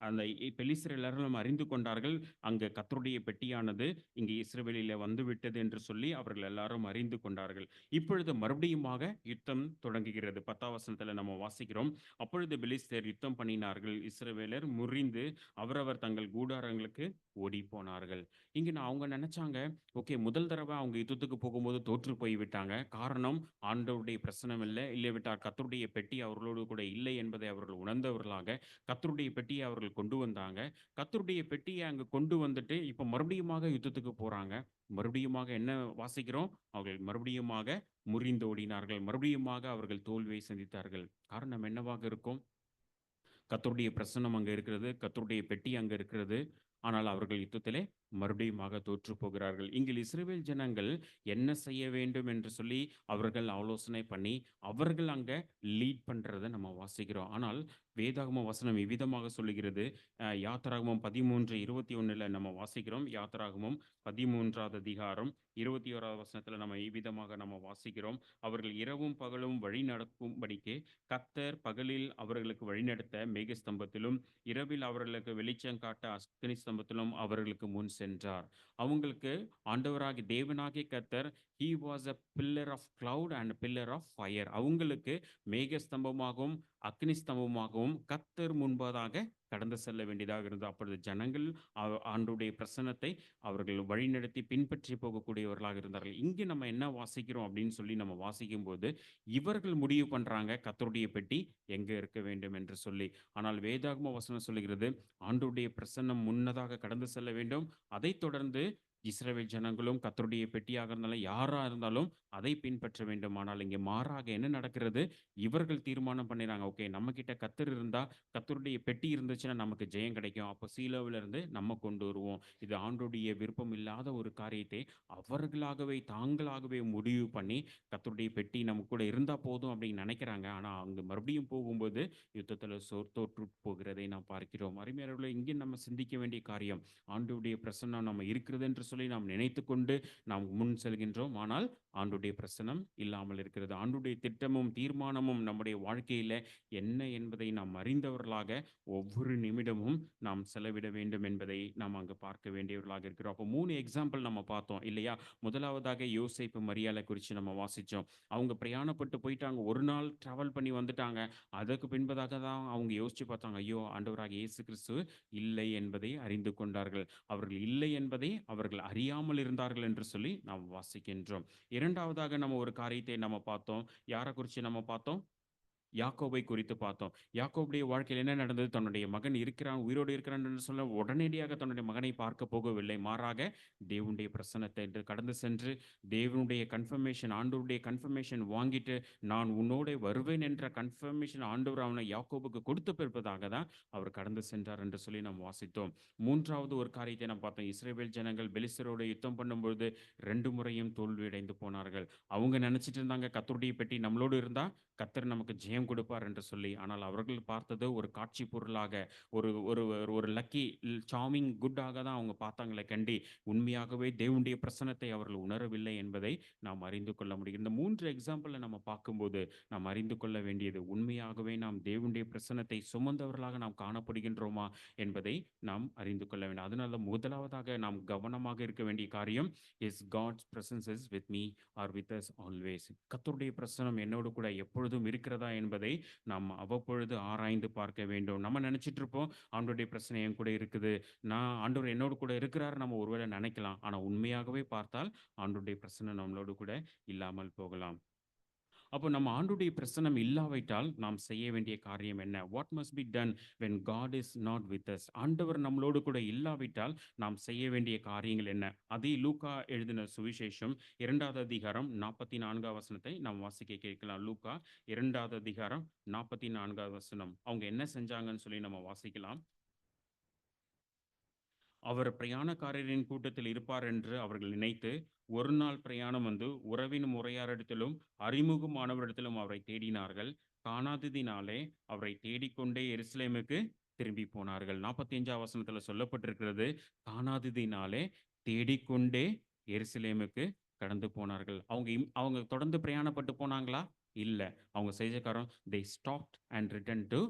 அந்த பெலிஸ்தர் எல்லாரும் அறிந்து கொண்டார்கள். அங்க கர்த்தருடைய பெட்டியானது இங்கே இஸ்ரவேலிலே வந்துவிட்டது என்று சொல்லி அவர்கள் எல்லாரும் அறிந்து கொண்டார்கள். இப்பொழுது மறுபடியுமாக யுத்தம் தொடங்குகிறது. 10ஆம் வசனத்தில நம்ம வாசிக்கிறோம். அப்பொழுது பெலிஸ்தர் யுத்தம் பண்ணினார்கள். இஸ்ரவேலர் முறிந்து அவரவர் தங்கள் கூடாரங்களுக்கு ஓடிப்போனார்கள். இங்க அவங்க நெனச்சாங்க, ஓகே முதல் தடவ அவங்க யுத்தத்துக்கு போகும்போது தோற்று போய் விட்டாங்க. காரணம் ஆண்டவருடைய பிரசன்னம் இல்ல. இல்லவிட்டால் கர்த்தருடைய பெட்டி அவர்களோடு கூட இல்லை என்பதை அவர்கள் உணர்ந்தவர்களாக கர்த்தருடைய பெட்டியை அவர்கள் கொண்டு வந்தாங்க. கர்த்தருடைய பெட்டிய அங்க கொண்டு வந்துட்டு, இப்ப மறுபடியுமாக யுத்தத்துக்கு போறாங்க. மறுபடியுமாக என்ன வாசிக்கிறோம்? அவர்கள் மறுபடியுமாக முறிந்தோடினார்கள். மறுபடியுமாக அவர்கள் தோல்வியை சந்தித்தார்கள். காரணம் என்னவாக இருக்கும்? கர்த்தருடைய பிரசன்னம் அங்க இருக்கிறது. கர்த்தருடைய பெட்டி அங்க இருக்கிறது. ஆனால் அவர்கள் யுத்தத்திலே மறுபடியுமாக தோற்று போகிறார்கள். இங்கே இஸ்ரவேல் ஜனங்கள் என்ன செய்ய வேண்டும் என்று சொல்லி அவர்கள் ஆலோசனை பண்ணி, அவர்கள் அங்க லீட் பண்றத நம்ம வாசிக்கிறோம். ஆனால் வேதாகம வசனம் இவ்விதமாக சொல்லுகிறது. யாத்திராகமம் 13:21 நம்ம வாசிக்கிறோம். யாத்திராகமம் 13வது அதிகாரம் 21வது வசனத்தில நம்ம இவ்விதமாக நம்ம வாசிக்கிறோம். அவர்கள் இரவும் பகலும் வழி நடக்கும்படிக்கு கர்த்தர் பகலில் அவர்களுக்கு வழிநடத்த மேகஸ்தம்பத்திலும், இரவில் அவர்களுக்கு வெளிச்சம் காட்ட அக்கினி ஸ்தம்பத்திலும் அவர்களுக்கு முன் சென்றார். அவங்களுக்கு ஆண்டவராகிய தேவனாகிய கர்த்தர் he was a pillar of cloud and pillar of fire. அவங்களுக்கு மேகஸ்தம்பமாகவும், அக்கினி ஸ்தம்பமாகவும் கர்த்தர் முன்பதாக கடந்து செல்ல வேண்டியதாக இருந்தது. அப்பொழுது ஜனங்கள் ஆண்டவருடைய பிரசன்னத்தை அவர்கள் வழிநடத்தி பின்பற்றி போகக்கூடியவர்களாக இருந்தார்கள். இங்கே நம்ம என்ன வாசிக்கிறோம் அப்படின்னு சொல்லி நம்ம வாசிக்கும்போது, இவர்கள் முடிவு பண்றாங்க கர்த்தருடைய பெட்டி எங்க இருக்க வேண்டும் என்று சொல்லி. ஆனால் வேதாகம வசனம் சொல்லுகிறது, ஆண்டவருடைய பிரசன்னம் முன்னதாக கடந்து செல்ல வேண்டும். அதைத் தொடர்ந்து இஸ்ரவேல் ஜனங்களும் கர்த்தருடைய பெட்டியாக இருந்தாலும், யாரா இருந்தாலும் அதை பின்பற்ற வேண்டும். ஆனால் இங்கே மாறாக என்ன நடக்கிறது? இவர்கள் தீர்மானம் பண்ணிறாங்க. ஓகே நம்மகிட்ட கர்த்தர் இருந்தா, கர்த்தருடைய பெட்டி இருந்துச்சுன்னா நமக்கு ஜெயம் கிடைக்கும். அப்ப சீலோவில இருந்து நம்ம கொண்டு வருவோம். இது ஆண்டவருடைய விருப்பம் இல்லாத ஒரு காரியத்தை அவர்களாகவே தாங்களாகவே முடிவு பண்ணி கர்த்தருடைய பெட்டி நம்ம கூட இருந்தா போதும் அப்படின்னு நினைக்கிறாங்க. ஆனா அங்க மறுபடியும் போகும்போது யுத்தத்துல தோற்று போகிறதை நாம் பார்க்கிறோம். அருமையானவர்களே, இங்கே நம்ம சிந்திக்க வேண்டிய காரியம், ஆண்டவருடைய பிரசன்னம் நம்ம இருக்கிறது என்று சொல்லி நாம் நினைத்துக்கொண்டு நாம் முன் செல்கின்றோம். ஆனால் ஆண்டவருடைய பிரசன்னம் இல்லாமல் இருக்கிறது. ஆண்டவருடைய திட்டமும் தீர்மானமும் நம்முடைய வாழ்க்கையில என்ன என்பதை நாம் அறிந்தவர்களாக ஒவ்வொரு நிமிடமும் நாம் செலவிட வேண்டும் என்பதை நாம் அங்கு பார்க்க வேண்டியவர்களாக இருக்கிறோம். அப்போ 3 எக்ஸாம்பிள் நம்ம பார்த்தோம் இல்லையா? முதலாவதாக யோசேப்பு, மரியாளை குறித்து நம்ம வாசிச்சோம். அவங்க பிரயாணப்பட்டு போயிட்டாங்க. ஒரு நாள் டிராவல் பண்ணி வந்துட்டாங்க. அதற்கு பின்பதாக தான் அவங்க யோசிச்சு பார்த்தாங்க. ஐயோ! ஆண்டவராகிய இயேசு கிறிஸ்து இல்லை என்பதை அறிந்து கொண்டார்கள். அவர்கள் இல்லை என்பதை அவர்கள் அறியாமல் இருந்தார்கள் என்று சொல்லி நாம் வாசிக்கின்றோம். 2வதாக நம்ம ஒரு காரியத்தை நம்ம பார்த்தோம். யார குறிச்சு நம்ம பார்த்தோம்? யாக்கோபை குறித்து பார்த்தோம். யாக்கோபுடைய வாழ்க்கையில என்ன நடந்தது? தன்னுடைய மகன் இருக்கிறான், உயிரோடு இருக்கிறான் என்று சொல்ல உடனடியாக தன்னுடைய மகனை பார்க்க போகவில்லை. மாறாக தேவனுடைய பிரசன்னத்தை என்று கடந்து சென்று, தேவனுடைய கன்ஃபர்மேஷன், ஆண்டவருடைய கன்ஃபர்மேஷன் வாங்கிட்டு, நான் உன்னோடே வருவேன் என்ற கன்ஃபர்மேஷன் ஆண்டவர் அவனை யாக்கோபுக்கு கொடுத்த பிறகு தான் அவர் கடந்து சென்றார் என்று சொல்லி நாம் வாசித்தோம். 3வது ஒரு காரியத்தை நாம் பார்த்தோம். இஸ்ரவேல் ஜனங்கள் பெலிஸ்தரோடு யுத்தம் பண்ணும்பொழுது 2 முறையும் தோல்வியடைந்து போனார்கள். அவங்க நினைச்சிட்டு இருந்தாங்க, கர்த்தருடைய பெட்டி நம்மளோடு இருந்தா கர்த்தர் நமக்கு ஜெயம் ஜெயம் கொடுப்பார் என்று சொல்லி. ஆனால் அவர்கள் பார்த்தது ஒரு காட்சி பொருளாக, ஒரு ஒரு ஒரு லக்கி சார்மிங் குட்டாக தான் அவங்க பார்த்தாங்களே கண்டி, உண்மையாகவே தேவனுடைய பிரசன்னத்தை அவர்கள் உணரவில்லை என்பதை நாம் அறிந்து கொள்ள முடியும். இந்த 3 எக்ஸாம்பிள நம்ம பார்க்கும்போது நாம் அறிந்து கொள்ள வேண்டியது, உண்மையாகவே நாம் தேவனுடைய பிரசன்னத்தை சுமந்தவர்களாக நாம் காணப்படுகின்றோமா என்பதை நாம் அறிந்து கொள்ள வேண்டும். அதனால முதலாவதாக நாம் கவனமாக இருக்க வேண்டிய காரியம், is God's presence is with me or with us always. கர்த்தருடைய பிரசன்னம் என்னோடு கூட எப்பொழுதும் இருக்கிறதா என்பதை நாம் அவ்வப்பொழுது ஆராய்ந்து பார்க்க வேண்டும். நம்ம நினைச்சிட்டு இருப்போம், ஆண்டவருடைய பிரசன்னம் என் கூட இருக்குது, ஆண்டவர் என்னோடு கூட இருக்கிறார் நம்ம ஒருவேளை நினைக்கலாம். ஆனா உண்மையாகவே பார்த்தால் ஆண்டவருடைய பிரசன்னம் நம்மளோடு கூட இல்லாமல் போகலாம். அப்போ நம்ம ஆண்டவருடைய பிரசன்னம் இல்லாவிட்டால் நாம் செய்ய வேண்டிய காரியம் என்ன? What must be done when God is not with us? ஆண்டவர் நம்மளோடு கூட இல்லாவிட்டால் நாம் செய்ய வேண்டிய காரியங்கள் என்ன? அதே லூக்கா எழுதின சுவிசேஷம் 2வது அதிகாரம் 44வது வசனத்தை நாம் வாசிக்க கேட்கலாம். லூக்கா 2வது அதிகாரம் 44வது வசனம். அவங்க என்ன செஞ்சாங்கன்னு சொல்லி நம்ம வாசிக்கலாம். அவர் பிரயாணக்காரரின் கூட்டத்தில் இருப்பார் என்று அவர்கள் நினைத்து, ஒரு நாள் பிரயாணம் வந்து உறவின் முறையாரிடத்திலும் அறிமுகமானவரிடத்திலும் அவரை தேடினார்கள். காணாததினாலே அவரை தேடிக்கொண்டே எருசலேமுக்கு திரும்பி போனார்கள். 45 வசனத்துல சொல்லப்பட்டிருக்கிறது, காணாததினாலே தேடிக்கொண்டே எருசலேமுக்கு கடந்து போனார்கள். அவங்க தொடர்ந்து பிரயாணப்பட்டு போனாங்களா? இல்ல. அவங்க செய்த காரியம், they stopped and returned to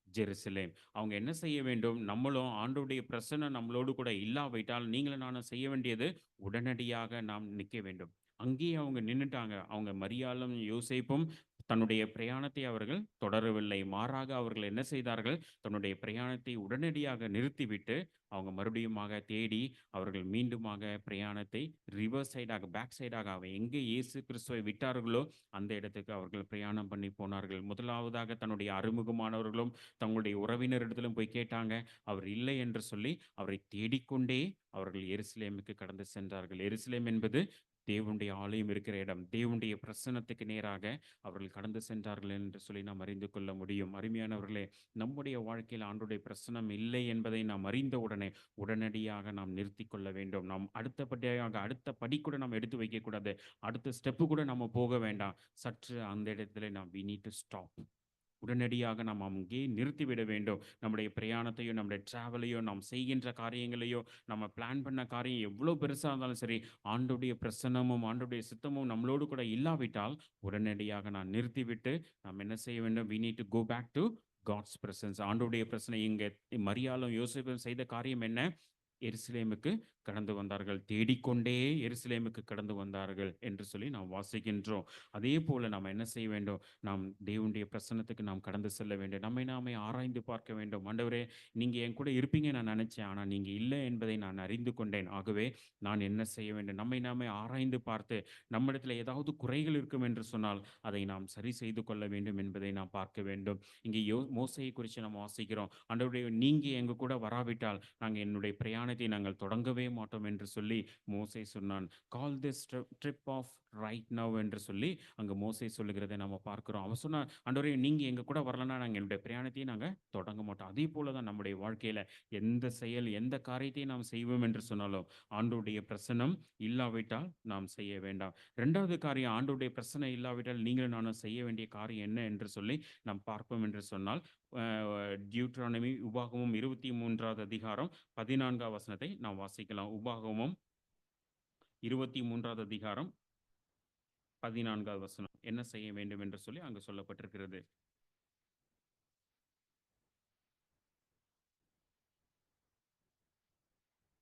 Jerusalem. அவங்க என்ன செய்ய வேண்டும்? நம்மளும் ஆண்டவருடைய பிரசன்னம் நம்மளோடு கூட இல்லாவிட்டால், நீங்களும் நானும் செய்ய வேண்டியது, உடனடியாக நாம் நிற்க வேண்டும். அங்கேயே அவங்க நின்னுட்டாங்க. அவங்க மரியாளும் யோசேப்பும் தன்னுடைய பிரயாணத்தை அவர்கள் தொடரவில்லை. மாறாக அவர்கள் என்ன செய்தார்கள்? தன்னுடைய பிரயாணத்தை உடனடியாக நிறுத்திவிட்டு, அவங்க மறுபடியுமாக தேடி, அவர்கள் மீண்டுமாக பிரயாணத்தை ரிவர்ஸ் சைடாக, பேக் சைடாக எங்கே இயேசு கிறிஸ்துவை விட்டார்களோ அந்த இடத்துக்கு அவர்கள் பிரயாணம் பண்ணி போனார்கள். முதலாவதாக தன்னுடைய அறிமுகமானவர்களும் தங்களுடைய உறவினரிடத்திலும் போய் கேட்டாங்க. அவர் இல்லை என்று சொல்லி அவரை தேடிக்கொண்டே அவர்கள் எருசலேமுக்கு கடந்து சென்றார்கள். எருசலேம் என்பது தேவனுடைய ஆலயம் இருக்கிற இடம். தேவனுடைய பிரசன்னத்துக்கு நேராக அவர்கள் கடந்து சென்றார்கள் என்று சொல்லி நாம் அறிந்து கொள்ள முடியும். அருமையானவர்களே, நம்முடைய வாழ்க்கையில் ஆண்டவருடைய பிரசன்னம் இல்லை என்பதை நாம் அறிந்த உடனே உடனடியாக நாம் நிறுத்தி கொள்ள வேண்டும். நாம் அடுத்தபடியாக அடுத்த படி கூட நாம் எடுத்து வைக்கக்கூடாது. அடுத்த ஸ்டெப்பு கூட நம்ம போக வேண்டாம். சற்று அந்த இடத்துல நாம் we need to stop. உடனடியாக நாம் அங்கே நிறுத்திவிட வேண்டும். நம்முடைய பிரயாணத்தையோ, நம்முடைய டிராவலையோ, நாம் செய்கின்ற காரியங்களையோ, நம்ம பிளான் பண்ண காரியம் எவ்வளோ பெருசா இருந்தாலும் சரி, ஆண்டவருடைய பிரசன்னமும், ஆண்டவருடைய சித்தமும் நம்மளோடு கூட இல்லாவிட்டால், உடனடியாக நான் நிறுத்திவிட்டு, நாம் என்ன செய்ய வேண்டும்? we need to go back to God's presence. ஆண்டவருடைய பிரசன்னம். இங்க மரியாளும் யோசேப்பும் செய்த காரியம் என்ன? எருசலேமுக்கு கடந்து வந்தார்கள். தேடிக்கொண்டே எருசலேமுக்கு கடந்து வந்தார்கள் என்று சொல்லி நாம் வாசிக்கின்றோம். அதே போல நாம் என்ன செய்ய வேண்டும்? நாம் தேவனுடைய பிரசன்னத்துக்கு நாம் கடந்து செல்ல வேண்டும். நம்மை நாமே ஆராய்ந்து பார்க்க வேண்டும். ஆண்டவரே, நீங்க என் கூட இருப்பீங்க நான் நினைச்சேன். ஆனா நீங்க இல்லை என்பதை நான் அறிந்து கொண்டேன். ஆகவே நான் என்ன செய்ய வேண்டும்? நம்மை நாமே ஆராய்ந்து பார்த்து, நம்மிடத்துல ஏதாவது குறைகள் இருக்கும் என்று சொன்னால் அதை நாம் சரி செய்து கொள்ள வேண்டும் என்பதை நாம் பார்க்க வேண்டும். இங்கே மோசேயை குறித்து நம்ம வாசிக்கிறோம். ஆண்டவரே, நீங்க எங்க கூட வராவிட்டால் நாங்கள் என்னுடைய பிரயாணத்தை நாங்கள் தொடங்கவே மாட்டோம் என்று சொல்லி மோசே சொன்னான். Call this trip off right now என்று சொல்லி அங்க மோசே சொல்லுகிறதை நம்ம பார்க்கிறோம். அவன் சொன்னா, ஆண்டவரே நீங்க எங்க கூட வரலன்னா நாங்கள் என்னுடைய பிரயாணத்தையே நாங்கள் தொடங்க மாட்டோம். அதே போல தான் நம்முடைய வாழ்க்கையில எந்த செயல், எந்த காரியத்தையும் நாம் செய்வோம் என்று சொன்னாலும் ஆண்டவருடைய பிரசன்னம் இல்லாவிட்டால் நாம் செய்ய வேண்டாம். 2வது காரியம், ஆண்டவருடைய பிரசன்னம் இல்லாவிட்டால் நீங்களும் நானும் செய்ய வேண்டிய காரியம் என்ன என்று சொல்லி நாம் பார்ப்போம் என்று சொன்னால், டியூட்ரானமி உபாகமம் 23வது அதிகாரம் 14வது வசனத்தை நாம் வாசிக்கலாம். உபாகமம் 23வது அதிகாரம் 14வது வசனம் என்ன செய்ய வேண்டும் என்று சொல்லி அங்கு சொல்லப்பட்டிருக்கிறது.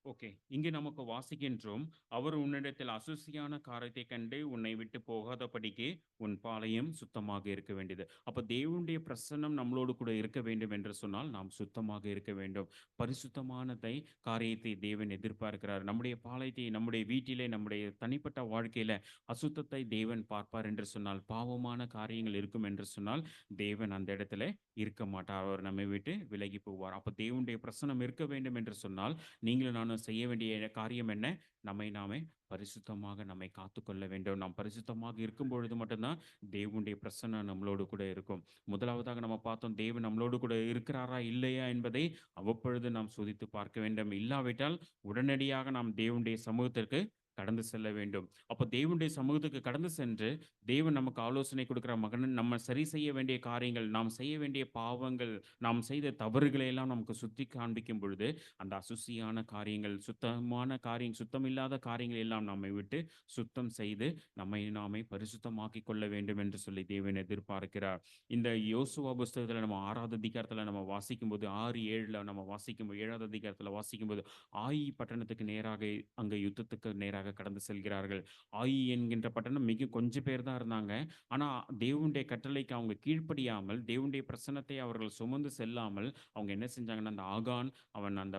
ஓகே. இங்கே நமக்கு வாசிக்கின்றோம், அவர் உன்னிடத்தில் அசுசியான காரியத்தை கண்டு உன்னை விட்டு போகாதபடிக்கு உன் பாளையம் சுத்தமாக இருக்க வேண்டியது. அப்ப தேவனுடைய பிரசன்னம் நம்மளோடு கூட இருக்க வேண்டும் என்று சொன்னால் நாம் சுத்தமாக இருக்க வேண்டும். பரிசுத்தமானதை காரியத்தை தேவன் எதிர்பார்க்கிறார். நம்முடைய பாளையத்தை, நம்முடைய வீட்டிலே, நம்முடைய தனிப்பட்ட வாழ்க்கையில அசுத்தத்தை தேவன் பார்ப்பார் என்று சொன்னால், பாவமான காரியங்கள் இருக்கும் என்று சொன்னால் தேவன் அந்த இடத்துல இருக்க மாட்டார். அவர் நம்மை விட்டு விலகி போவார். அப்ப தேவனுடைய பிரசன்னம் இருக்க வேண்டும் என்று சொன்னால், நீங்களும் நானும் செய்ய வேண்டிய காரியம் என்ன? நம்மை நாமே பரிசுத்தமாக நம்மை காத்துக்கொள்ள வேண்டும். நாம் பரிசுத்தமாக இருக்கும் பொழுது மட்டும்தான் தேவனுடைய பிரசன்னம் நம்மளோடு கூட இருக்கும். முதலாவதாக நம்ம பார்த்தோம், தேவன் நம்மளோடு கூட இருக்கிறாரா இல்லையா என்பதை அவ்வப்பொழுது நாம் சோதித்து பார்க்க வேண்டும். இல்லாவிட்டால் உடனடியாக நாம் தேவனுடைய சமூகத்திற்கு கடந்து செல்ல வேண்டும். அப்போ தேவனுடைய சமூகத்துக்கு கடந்து சென்று, தேவன் நமக்கு ஆலோசனை கொடுக்கிற மகன் நம்ம சரி செய்ய வேண்டிய காரியங்கள், நாம் செய்ய வேண்டிய பாவங்கள், நாம் செய்த தவறுகளை எல்லாம் நமக்கு சுட்டி காண்பிக்கும் பொழுது, அந்த அசுசியான காரியங்கள், சுத்தமில்லாத காரியங்கள் எல்லாம் நம்மை விட்டு சுத்தம் செய்து, நம்மை நாமே பரிசுத்தமாக்கிக் கொள்ள வேண்டும் என்று சொல்லி தேவன் எதிர்பார்க்கிறார். இந்த யோசுவா புஸ்தகத்தில நம்ம 6வது அதிகாரத்தில நம்ம வாசிக்கும்போது 6, 7ல நம்ம வாசிக்கும்போது 7வது அதிகாரத்தில வாசிக்கும்போது, ஆயி பட்டணத்துக்கு நேராக அங்க யுத்தத்துக்கு நேராக கடந்து செல்கிறார்கள். ஆயி என்கின்ற பட்டணம் மிக கொஞ்சம் பேர் தான் இருந்தாங்க. ஆனா தேவனுடைய கட்டளைக்கு அவங்க கீழ்ப்படியாமல், தேவனுடைய பிரசன்னத்தை அவர்கள் சுமந்து செல்லாமல், அவங்க என்ன செஞ்சாங்கன்னா, அந்த ஆகான் அவன் அந்த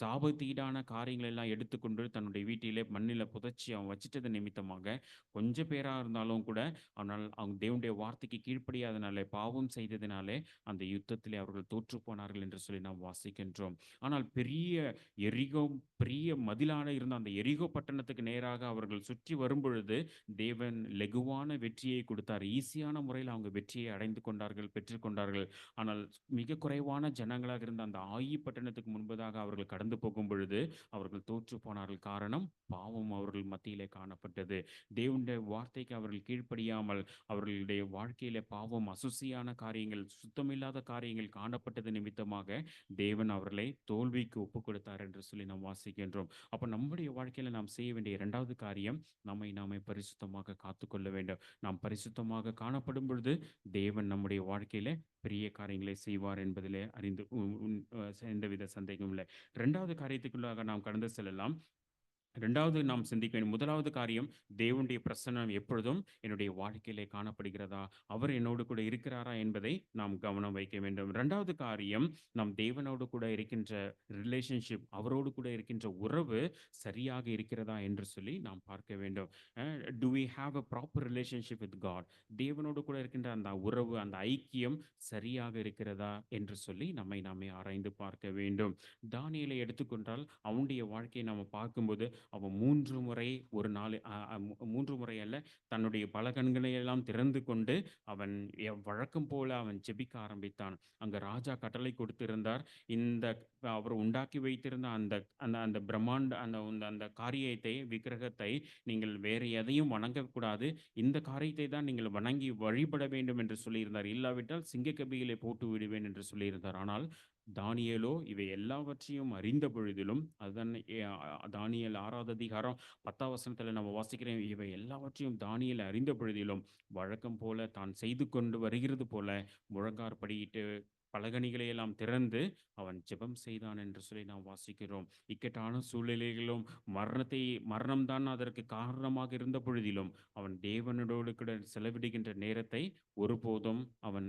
சாபத்தீடான காரியங்களை எல்லாம் எடுத்துக்கொண்டு தன்னுடைய வீட்டிலே மண்ணில புதைச்சு அவன் வச்சிட்டது நிமித்தமாக, கொஞ்சம் பேரா இருந்தாலும் கூட, ஆனால் அவங்க தேவனுடைய வார்த்தைக்கு கீழ்ப்படியாதனாலே, பாவம் செய்ததினாலே, அந்த யுத்தத்திலே அவர்கள் தோற்றுப் போனார்கள் என்று சொல்லி நாம் வாசிக்கின்றோம். ஆனால் எரிகோ பெரிய மதிலான இருந்த அந்த எரிகோ பட்டணத்துக்கு நேராக அவர்கள் சுற்றி வரும்பொழுது, தேவன் லெகுவான வெற்றியை கொடுத்தார். ஈஸியான முறையில அவங்க வெற்றியை அடைந்து கொண்டார்கள், பெற்றுக்கொண்டார்கள். ஆனால் மிக குறைவான ஜனங்களாக இருந்த அந்த ஆயி பட்டணத்துக்கு முன்பதாக அவர்கள் கடந்து போகும் பொழுது, அவர்கள் தோற்றுப் போனார்கள். காரணம், பாவம் அவர்கள் மத்தியிலே காணப்பட்டது. தேவனுடைய வார்த்தைக்கு அவர்கள் கீழ்ப்படியாமல், அவர்களுடைய வாழ்க்கையிலே பாவம், அசுசியான காரியங்கள், சுத்தமில்லாத காரியங்கள் காணப்பட்டது நிமித்தமாக, தேவன் அவர்களை தோல்விக்கு ஒப்புக் கொடுத்தார் என்று சொல்லி நாம் வாசிக்கின்றோம். அப்ப நம்முடைய வாழ்க்கையில நாம் செய்ய வேண்டிய 2வது காரியம், நம்மை நாமே பரிசுத்தமாக காத்துக்கொள்ள வேண்டும். நாம் பரிசுத்தமாக காணப்படும் பொழுது, தேவன் நம்முடைய வாழ்க்கையில பெரிய காரியங்களை செய்வார் என்பதிலே அறிந்து உ உன் அ எந்தவித சந்தேகமும் இல்லை. 2வது காரியத்துக்குள்ளாக நாம் கடந்து செல்லலாம். 2வது நாம் சிந்திக்க வேண்டும். 1வது காரியம், தேவனுடைய பிரசன்னம் எப்பொழுதும் என்னுடைய வாழ்க்கையிலே காணப்படுகிறதா? அவர் என்னோடு கூட இருக்கிறாரா? என்பதை நாம் கவனம் வைக்க வேண்டும். 2வது காரியம், நாம் தேவனோடு கூட இருக்கின்ற ரிலேஷன்ஷிப், அவரோடு கூட இருக்கின்ற உறவு சரியாக இருக்கிறதா என்று சொல்லி நாம் பார்க்க வேண்டும். Do we have a proper relationship with God? தேவனோடு கூட இருக்கின்ற அந்த உறவு, அந்த ஐக்கியம் சரியாக இருக்கிறதா என்று சொல்லி நம்மை நாமே ஆராய்ந்து பார்க்க வேண்டும். தானியேலை எடுத்துக்கொண்டால், அவனுடைய வாழ்க்கையை நாம பார்க்கும்போது, அவன் 3 முறை ஒரு நாள் 3 முறை அல்ல, தன்னுடைய பல கண்களை எல்லாம் திறந்து கொண்டு, அவன் வழக்கம் போல அவன் ஜெபிக்க ஆரம்பித்தான். அங்க ராஜா கட்டளை கொடுத்திருந்தார். இந்த அவர் உண்டாக்கி வைத்திருந்த அந்த அந்த அந்த பிரம்மாண்ட அந்த அந்த அந்த காரியத்தை, விக்கிரகத்தை நீங்கள் வேற எதையும் வணங்கக்கூடாது. இந்த காரியத்தை தான் நீங்கள் வணங்கி வழிபட வேண்டும் என்று சொல்லியிருந்தார். இல்லாவிட்டால் சிங்கக்கபியிலே போட்டு விடுவேன் என்று சொல்லியிருந்தார். ஆனால் தானியேலோ இவை எல்லாவற்றையும் அறிந்த பொழுதிலும், அதுதான் தானியேல் 6வது அதிகாரம் 10ஆம் வசனத்தில நம்ம வாசிக்கிறோம். இவை எல்லாவற்றையும் தானியேல் அறிந்த பொழுதிலும், வழக்கம் போல தான் செய்து கொண்டு வருகிறது போல முழங்காற்படியிட்டு பலகணிகளை எல்லாம் திறந்து அவன் ஜெபம் செய்தான் என்று சொல்லி நாம் வாசிக்கிறோம். இக்கட்டான சூழ்நிலைகளிலும் மரணம் தான் அதற்கு காரணமாக இருந்த பொழுதிலும், அவன் தேவனோடு கூட செலவிடுகின்ற நேரத்தை ஒருபோதும் அவன்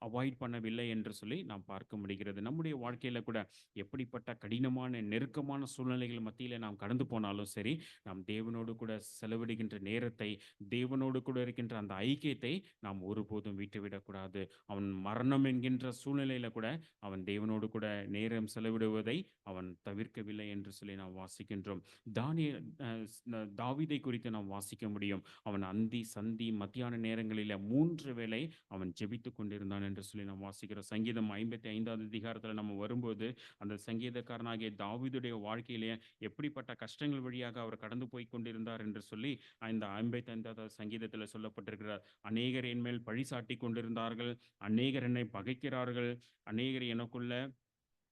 அவாய்ட் பண்ணவில்லை என்று சொல்லி நாம் பார்க்க முடிகிறது. நம்முடைய வாழ்க்கையில கூட எப்படிப்பட்ட கடினமான, நெருக்கமான சூழ்நிலைகள் மத்தியில நாம் கடந்து போனாலும் சரி, நாம் தேவனோடு கூட செலவிடுகின்ற நேரத்தை, தேவனோடு கூட இருக்கின்ற அந்த ஐக்கியத்தை நாம் ஒருபோதும் விட்டுவிடக்கூடாது. அவன் மரணம் என்கின்ற சூழ்நிலையில கூட அவன் தேவனோடு கூட நேரம் செலவிடுவதை அவன் தவிர்க்கவில்லை என்று சொல்லி நாம் வாசிக்கின்றோம். தானியேல் அ ஸ் தாவீதை குறித்து நாம் வாசிக்க முடியும். அவன் அந்தி, சந்தி, மத்தியான நேரங்களில 3 வேளை அவன் ஜெபித்துக் கொண்டிருந்தான் என்று சொல்லி நாம் வாசிக்கிறோம். சங்கீதம் 55வது அதிகாரத்தில நம்ம வரும்போது, அந்த சங்கீதக்காரனாகிய தாவீதுடைய வாழ்க்கையிலே எப்படிப்பட்ட கஷ்டங்கள் வழியாக அவர் கடந்து போய்க் கொண்டிருந்தார் என்று சொல்லி, இந்த 55வது சங்கீதத்தில சொல்லப்பட்டிருக்கிறார். அநேகர் என்மேல் பழி சாட்டிக் கொண்டிருந்தார்கள். அநேகர் என்னை பகைக்கிறார்கள். அநேகர் எனக்குள்ள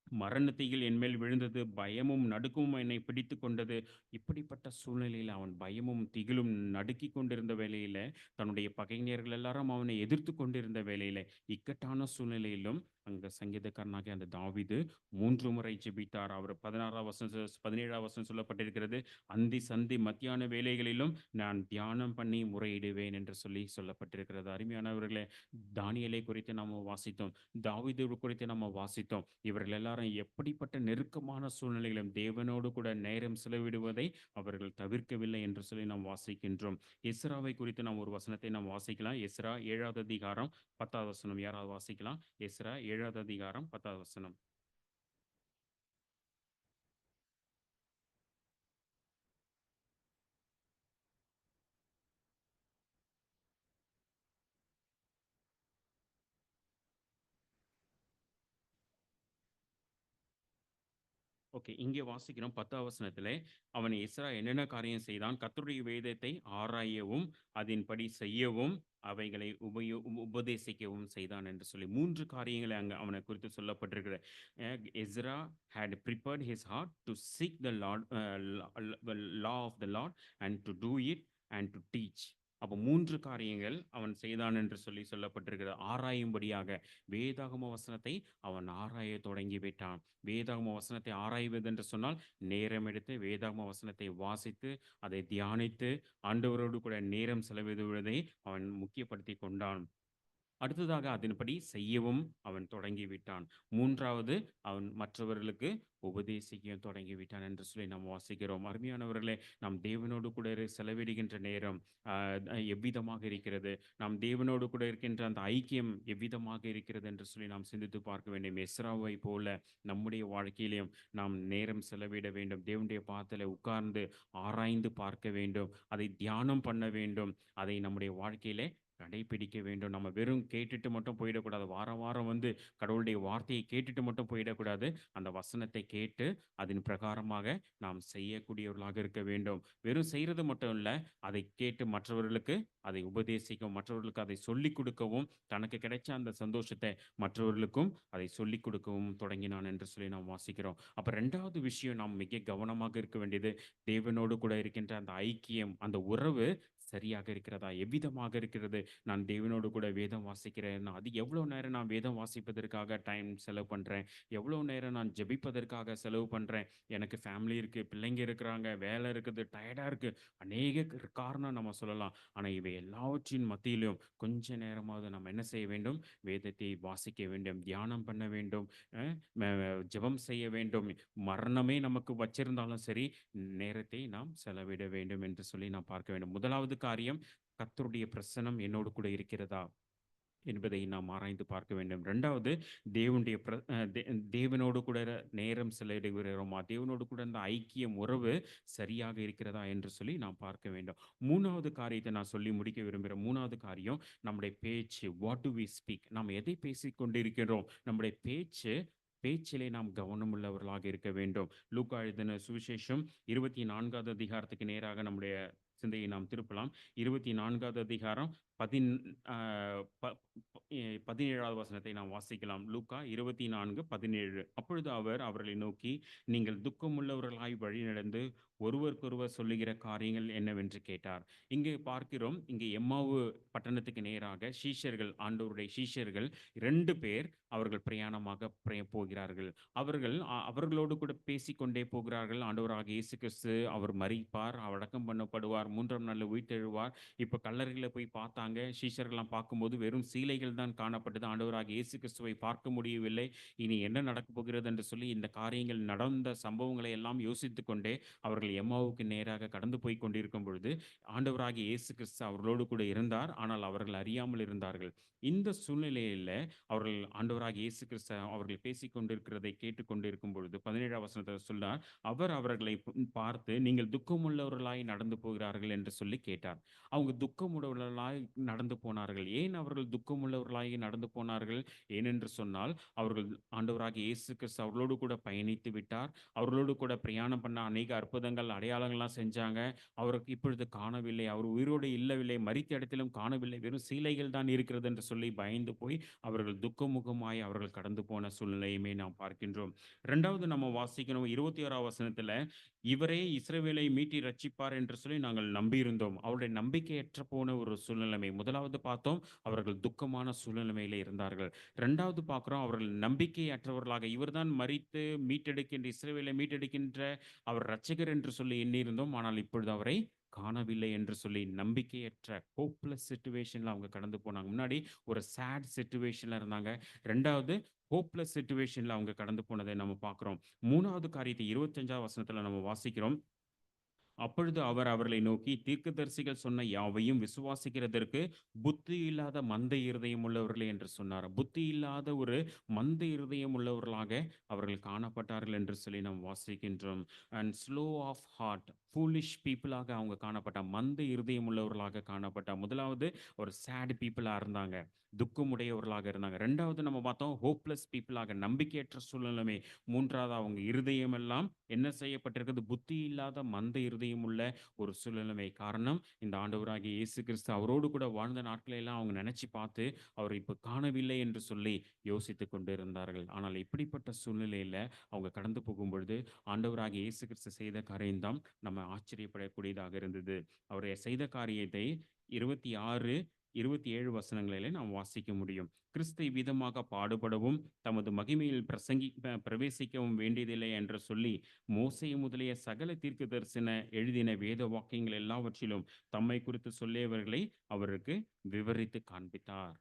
மரண தீயில் என்மேல் விழுந்தது. பயமும் நடுக்கமும் என்னை பிடித்துக் கொண்டது. இப்படிப்பட்ட சூழ்நிலையில அவன் பயமும், திகிலும் நடுக்கிக் கொண்டிருந்த வேளையில, தன்னுடைய பகைஞர்கள் எல்லாரும் அவனை எதிர்த்துக் கொண்டிருந்த வேளையில, இக்கட்டான சூழ்நிலையிலும் அங்க சங்கீதக்காரனாகிய அந்த தாவீது 3 முறை ஜெபித்தார். அவர் 17ஆம் வசனம் சொல்லப்பட்டிருக்கிறது. "அந்தி, சந்தி, மத்தியான வேளைகளிலும் நான் தியானம் பண்ணி முறையிடுவேன்" என்று சொல்லி சொல்லப்பட்டிருக்கிறது. அருமையானவர்களே, தானியேலை குறித்து நாம வாசித்தோம். தாவீது குறித்து நம்ம வாசித்தோம். இவர்கள் எல்லாரும் எப்படிப்பட்ட நெருக்கமான சூழ்நிலையிலும் தேவனோடு கூட நேரம் செலவிடுவதை அவர்கள் தவிர்க்கவில்லை என்று சொல்லி நாம் வாசிக்கின்றோம். எஸ்றாவை குறித்து நாம் ஒரு வசனத்தை நாம் வாசிக்கலாம். எஸ்றா 7வது அதிகாரம் 10வது வசனம். யாராவது வாசிக்கலாம்? எஸ்றா 7வது அதிகாரம் 10வது வசனம். ஓகே. இங்கே வாசிக்கிறோம் 10வது வசனத்திலே, அவன் எஸ்றா என்னென்ன காரியம் செய்தான்? கர்த்தருடைய வேதத்தை ஆராயவும், அதின்படி செய்யவும், அவைகளை உபதேசிக்கவும் செய்தான் என்று சொல்லி 3 காரியங்களை அங்க அவனை குறித்து சொல்லப்பட்டிருக்கிறது. அ Ezra had prepared his heart to seek the Lord, law of the Lord and to do it and to teach. அப்ப 3 காரியங்கள் அவன் செய்தான் என்று சொல்லி சொல்லப்பட்டிருக்கிறது. ஆராயும்படியாக வேதாகம வசனத்தை அவன் ஆராயத் தொடங்கிவிட்டான். வேதாகம வசனத்தை ஆராய்வது என்று சொன்னால், நேரம் எடுத்து வேதாகம வசனத்தை வாசித்து, அதை தியானித்து, ஆண்டவரோடு கூட நேரம் செலவிடுவதை அவன் முக்கியப்படுத்திக் கொண்டான். அடுத்ததாக அதன்படி செய்யவும் அவன் தொடங்கிவிட்டான். 3வது அவன் மற்றவர்களுக்கு உபதேசிக்க தொடங்கிவிட்டான் என்று சொல்லி நாம் வாசிக்கிறோம். அருமையானவர்களே, நாம் தேவனோடு கூட செலவிடுகின்ற நேரம் அ எவ்விதமாக இருக்கிறது? நாம் தேவனோடு கூட இருக்கின்ற அந்த ஐக்கியம் எவ்விதமாக இருக்கிறது என்று சொல்லி நாம் சிந்தித்து பார்க்க வேண்டும். எஸ்றாவை போல நம்முடைய வாழ்க்கையிலும் நாம் நேரம் செலவிட வேண்டும். தேவனுடைய பாதத்திலே உட்கார்ந்து ஆராய்ந்து பார்க்க வேண்டும். அதை தியானம் பண்ண வேண்டும். அதை நம்முடைய வாழ்க்கையிலே கடைபிடிக்க வேண்டும். நம்ம வெறும் கேட்டுட்டு மட்டும் போயிடக்கூடாது. வாரம் வாரம் வந்து கடவுளுடைய வார்த்தையை கேட்டுட்டு மட்டும் போயிடக்கூடாது. அந்த வசனத்தை கேட்டு அதன் பிரகாரமாக நாம் செய்யக்கூடியவர்களாக இருக்க வேண்டும். வெறும் செய்றது மட்டும் இல்ல, அதை கேட்டு மற்றவர்களுக்கு அதை உபதேசிக்கவும், மற்றவர்களுக்கு அதை சொல்லிக் கொடுக்கவும், தனக்கு கிடைச்ச அந்த சந்தோஷத்தை மற்றவர்களுக்கும் அதை சொல்லிக் கொடுக்கவும் தொடங்கினான் என்று சொல்லி நாம் வாசிக்கிறோம். அப்ப 2வது விஷயம் நாம் மிக கவனமாக இருக்க வேண்டியது, தேவனோடு கூட இருக்கின்ற அந்த ஐக்கியம், அந்த உறவு சரியாக இருக்கிறதா? எவ்விதமாக இருக்கிறது? நான் தேவனோடு கூட வேதம் வாசிக்கிறேன். அது எவ்வளோ நேரம் நான் வேதம் வாசிப்பதற்காக டைம் செலவு பண்றேன்? எவ்வளோ நேரம் நான் ஜெபிப்பதற்காக செலவு பண்றேன்? எனக்கு ஃபேமிலி இருக்கு, பிள்ளைங்க இருக்கிறாங்க, வேலை இருக்குது, டயர்டா இருக்கு. அநேக காரணம் நம்ம சொல்லலாம். ஆனா இவை எல்லாவற்றின் மத்தியிலும் கொஞ்ச நேரமாவது நம்ம என்ன செய்ய வேண்டும்? வேதத்தை வாசிக்க வேண்டும், தியானம் பண்ண வேண்டும், அ ம ஜெபம் செய்ய வேண்டும். மரணமே நமக்கு வச்சிருந்தாலும் சரி, நேரத்தை நாம் செலவிட வேண்டும் என்று சொல்லி நாம் பார்க்க வேண்டும். 1வது காரியம், கர்த்தருடைய பிரசன்னம் என்னோடு கூட இருக்கிறதா? என்பதை நாம் ஆராய்ந்து பார்க்க வேண்டும். 2வது தேவனுடைய பிர அ தே தேவனோடு கூட நேரம் செலவிடுகிறோமா? தேவனோடு கூட அந்த ஐக்கியம், உறவு சரியாக இருக்கிறதா? என்று சொல்லி நாம் பார்க்க வேண்டும். 3வது காரியத்தை நான் சொல்லி முடிக்க விரும்புகிறேன். 3வது காரியம், நம்முடைய பேச்சு. What do we speak? நாம் எதை பேசிக் கொண்டிருக்கிறோம்? நம்முடைய பேச்சிலே நாம் கவனமுள்ளவர்களாக இருக்க வேண்டும். லூக்கா எழுதின சுவிசேஷம் 24வது அதிகாரத்துக்கு நேராக நம்முடைய சிந்தையை நாம் திருப்பலாம். 24வது அதிகாரம் பதின் அ ப ப எ 17வது வசனத்தை நாம் வாசிக்கலாம். லூக்கா 24:17. அப்பொழுது அவர் அவர்களை நோக்கி, நீங்கள் துக்கமுள்ளவர்களாய் வழிநடந்து ஒருவருக்கொருவர் சொல்லுகிற காரியங்கள் என்னவென்று கேட்டார். இங்கே பார்க்கிறோம், இங்கே எம்மாவு பட்டணத்துக்கு நேராக சீஷர்கள், ஆண்டவருடைய சீஷர்கள் 2 பேர் அவர்கள் பிரயாணமாக போகிறார்கள். அவர்களோடு கூட பேசிக்கொண்டே போகிறார்கள். ஆண்டவராகிய இயேசு கிறிஸ்து அவர் மரிப்பார், அடக்கம் பண்ணப்படுவார், 3ஆம் நாள்ல உயிர்த்தெழுவார். இப்ப கல்லறையில போய் பார்த்தாங்க. சீஷர்கள்லாம் பார்க்கும்போது வெறும் சீலைகள் தான் காணப்பட்டது. ஆண்டவராகிய இயேசு கிறிஸ்துவை பார்க்க முடியவில்லை. இனி என்ன நடக்கப் போகிறது என்று சொல்லி இந்த காரியங்கள் நடந்த சம்பவங்களை எல்லாம் யோசித்துக் கொண்டே அவர்கள் எம்மாவுக்கு நேராக கடந்து போய் கொண்டிருக்கும் பொழுது, ஆண்டவராகிய இயேசு கிறிஸ்து அவர்களோடு கூட இருந்தார். ஆனால் அவர்கள் அறியாமல் இருந்தார்கள். இந்த சூழ்நிலையில அவர்கள் ஆண்டவராகிய இயேசு கிறிஸ்து அவர்கள் பேசிக் கொண்டிருக்கிறதை கேட்டுக்கொண்டிருக்கும் பொழுது 17ஆம் வசனத்துல சொன்னார், அவர் அவர்களை பார்த்து, நீங்கள் துக்கமுள்ளவர்களாய் நடந்து போகிறார்கள் என்று சொல்லி கேட்டார். அவங்க துக்கமுள்ளவர்களாய் நடந்து போனார்கள். ஏன் அவர்கள் துக்கமுள்ளவர்களாய் நடந்து போனார்கள்? ஏனென்று சொன்னால், அவர்கள் ஆண்டவராகிய இயேசு கிறிஸ்து அவர்களோடு கூட பயணித்து விட்டார். அவர்களோடு கூட பிரயாணம் பண்ண அநேக அற்புதங்கள், அடையாளங்கள்லாம் செஞ்சாங்க. அவருக்கு இப்பொழுது காணவில்லை. அவர் உயிரோடு இல்லவில்லை. மரித்த இடத்திலும் காணவில்லை. வெறும் சீலைகள் தான் இருக்கிறது என்று சொல்லி பயந்து போய் அவர்கள் துக்கமுகமாய் அவர்கள் கடந்து போன சூழ்நிலையுமே நாம் பார்க்கின்றோம். 2வது நம்ம வாசிக்கணும் 21ஆம் வசனத்துல, இவரே இஸ்ரவேலை மீட்டு ரட்சிப்பார் என்று சொல்லி நாங்கள் நம்பியிருந்தோம். அவருடைய நம்பிக்கையற்ற போன ஒரு சூழ்நிலைமை. 1வது பார்த்தோம், அவர்கள் துக்கமான சூழ்நிலைமையில இருந்தார்கள். 2வது பார்க்கிறோம், அவர்கள் நம்பிக்கையற்றவர்களாக இவர்தான் மரித்து மீட்டெடுக்கின்ற இஸ்ரவேலை மீட்டெடுக்கின்ற அவர் இரட்சகர் என்று சொல்லி எண்ணியிருந்தோம். ஆனால் இப்பொழுது அவரை காணவில்லை என்று சொல்லி நம்பிக்கையற்ற ஹோப்லெஸ் சிட்யூவேஷன்ல அவங்க கடந்து போனாங்க. முன்னாடி ஒரு சேட் சிட்யூவேஷன்ல இருந்தாங்க. 2வது ஹோப்லெஸ் சிட்யூவேஷன்ல அவங்க கடந்து போனதை நம்ம பார்க்கிறோம். 3வது காரியத்தை 25ஆம் வசனத்துல நம்ம வாசிக்கிறோம். அப்பொழுது அவர் அவர்களை நோக்கி, தீர்க்கதரிசிகள் சொன்ன யாவையும் விசுவாசிக்கிறதற்கு புத்தி இல்லாத மந்த இருதயம் உள்ளவர்களே என்று சொன்னார். புத்தி இல்லாத ஒரு மந்த இருதயம் உள்ளவர்களாக அவர்கள் காணப்பட்டார்கள் என்று சொல்லி நாம் வாசிக்கின்றோம். And slow of heart, foolish பீப்புளாக அவங்க காணப்பட்ட மந்த இருதயம் உள்ளவர்களாக காணப்பட்ட முதலாவது ஒரு சேட் பீப்புளாக இருந்தாங்க, துக்கமுடையவர்களாக இருந்தாங்க. ரெண்டாவது நம்ம பார்த்தோம் ஹோப்லெஸ் பீப்புளாக நம்பிக்கையற்ற சூழ்நிலைமை. மூன்றாவது அவங்க இருதயம் எல்லாம் என்ன செய்யப்பட்டிருக்கிறது, புத்தி இல்லாத மந்த இருதயம் உள்ள ஒரு சூழ்நிலைமை. காரணம் இந்த ஆண்டவராகிய இயேசு கிறிஸ்து அவரோடு கூட வாழ்ந்த நாட்களை எல்லாம் அவங்க நினைச்சு பார்த்து அவர் இப்போ காணவில்லை என்று சொல்லி யோசித்து கொண்டு இருந்தார்கள். ஆனால் இப்படிப்பட்ட சூழ்நிலையில அவங்க கடந்து போகும் பொழுது ஆண்டவராகிய இயேசு கிறிஸ்து செய்த காரியம்தான் நம்ம ஆச்சரியப்படக்கூடியதாக இருந்தது. அவர் செய்த காரியத்தை 26, 27 வசனங்களிலே நாம் வாசிக்க முடியும். கிறிஸ்து இவ்விதமாக பாடுபடவும் தமது மகிமையில் பிரவேசிக்கவும் வேண்டியதில்லை என்று சொல்லி மோசே முதலிய சகல தீர்க்கதரிசன எழுதின வேத வாக்கியங்கள் எல்லாவற்றிலும் தம்மை குறித்து சொல்லியவர்களை அவருக்கு விவரித்து காண்பித்தார்.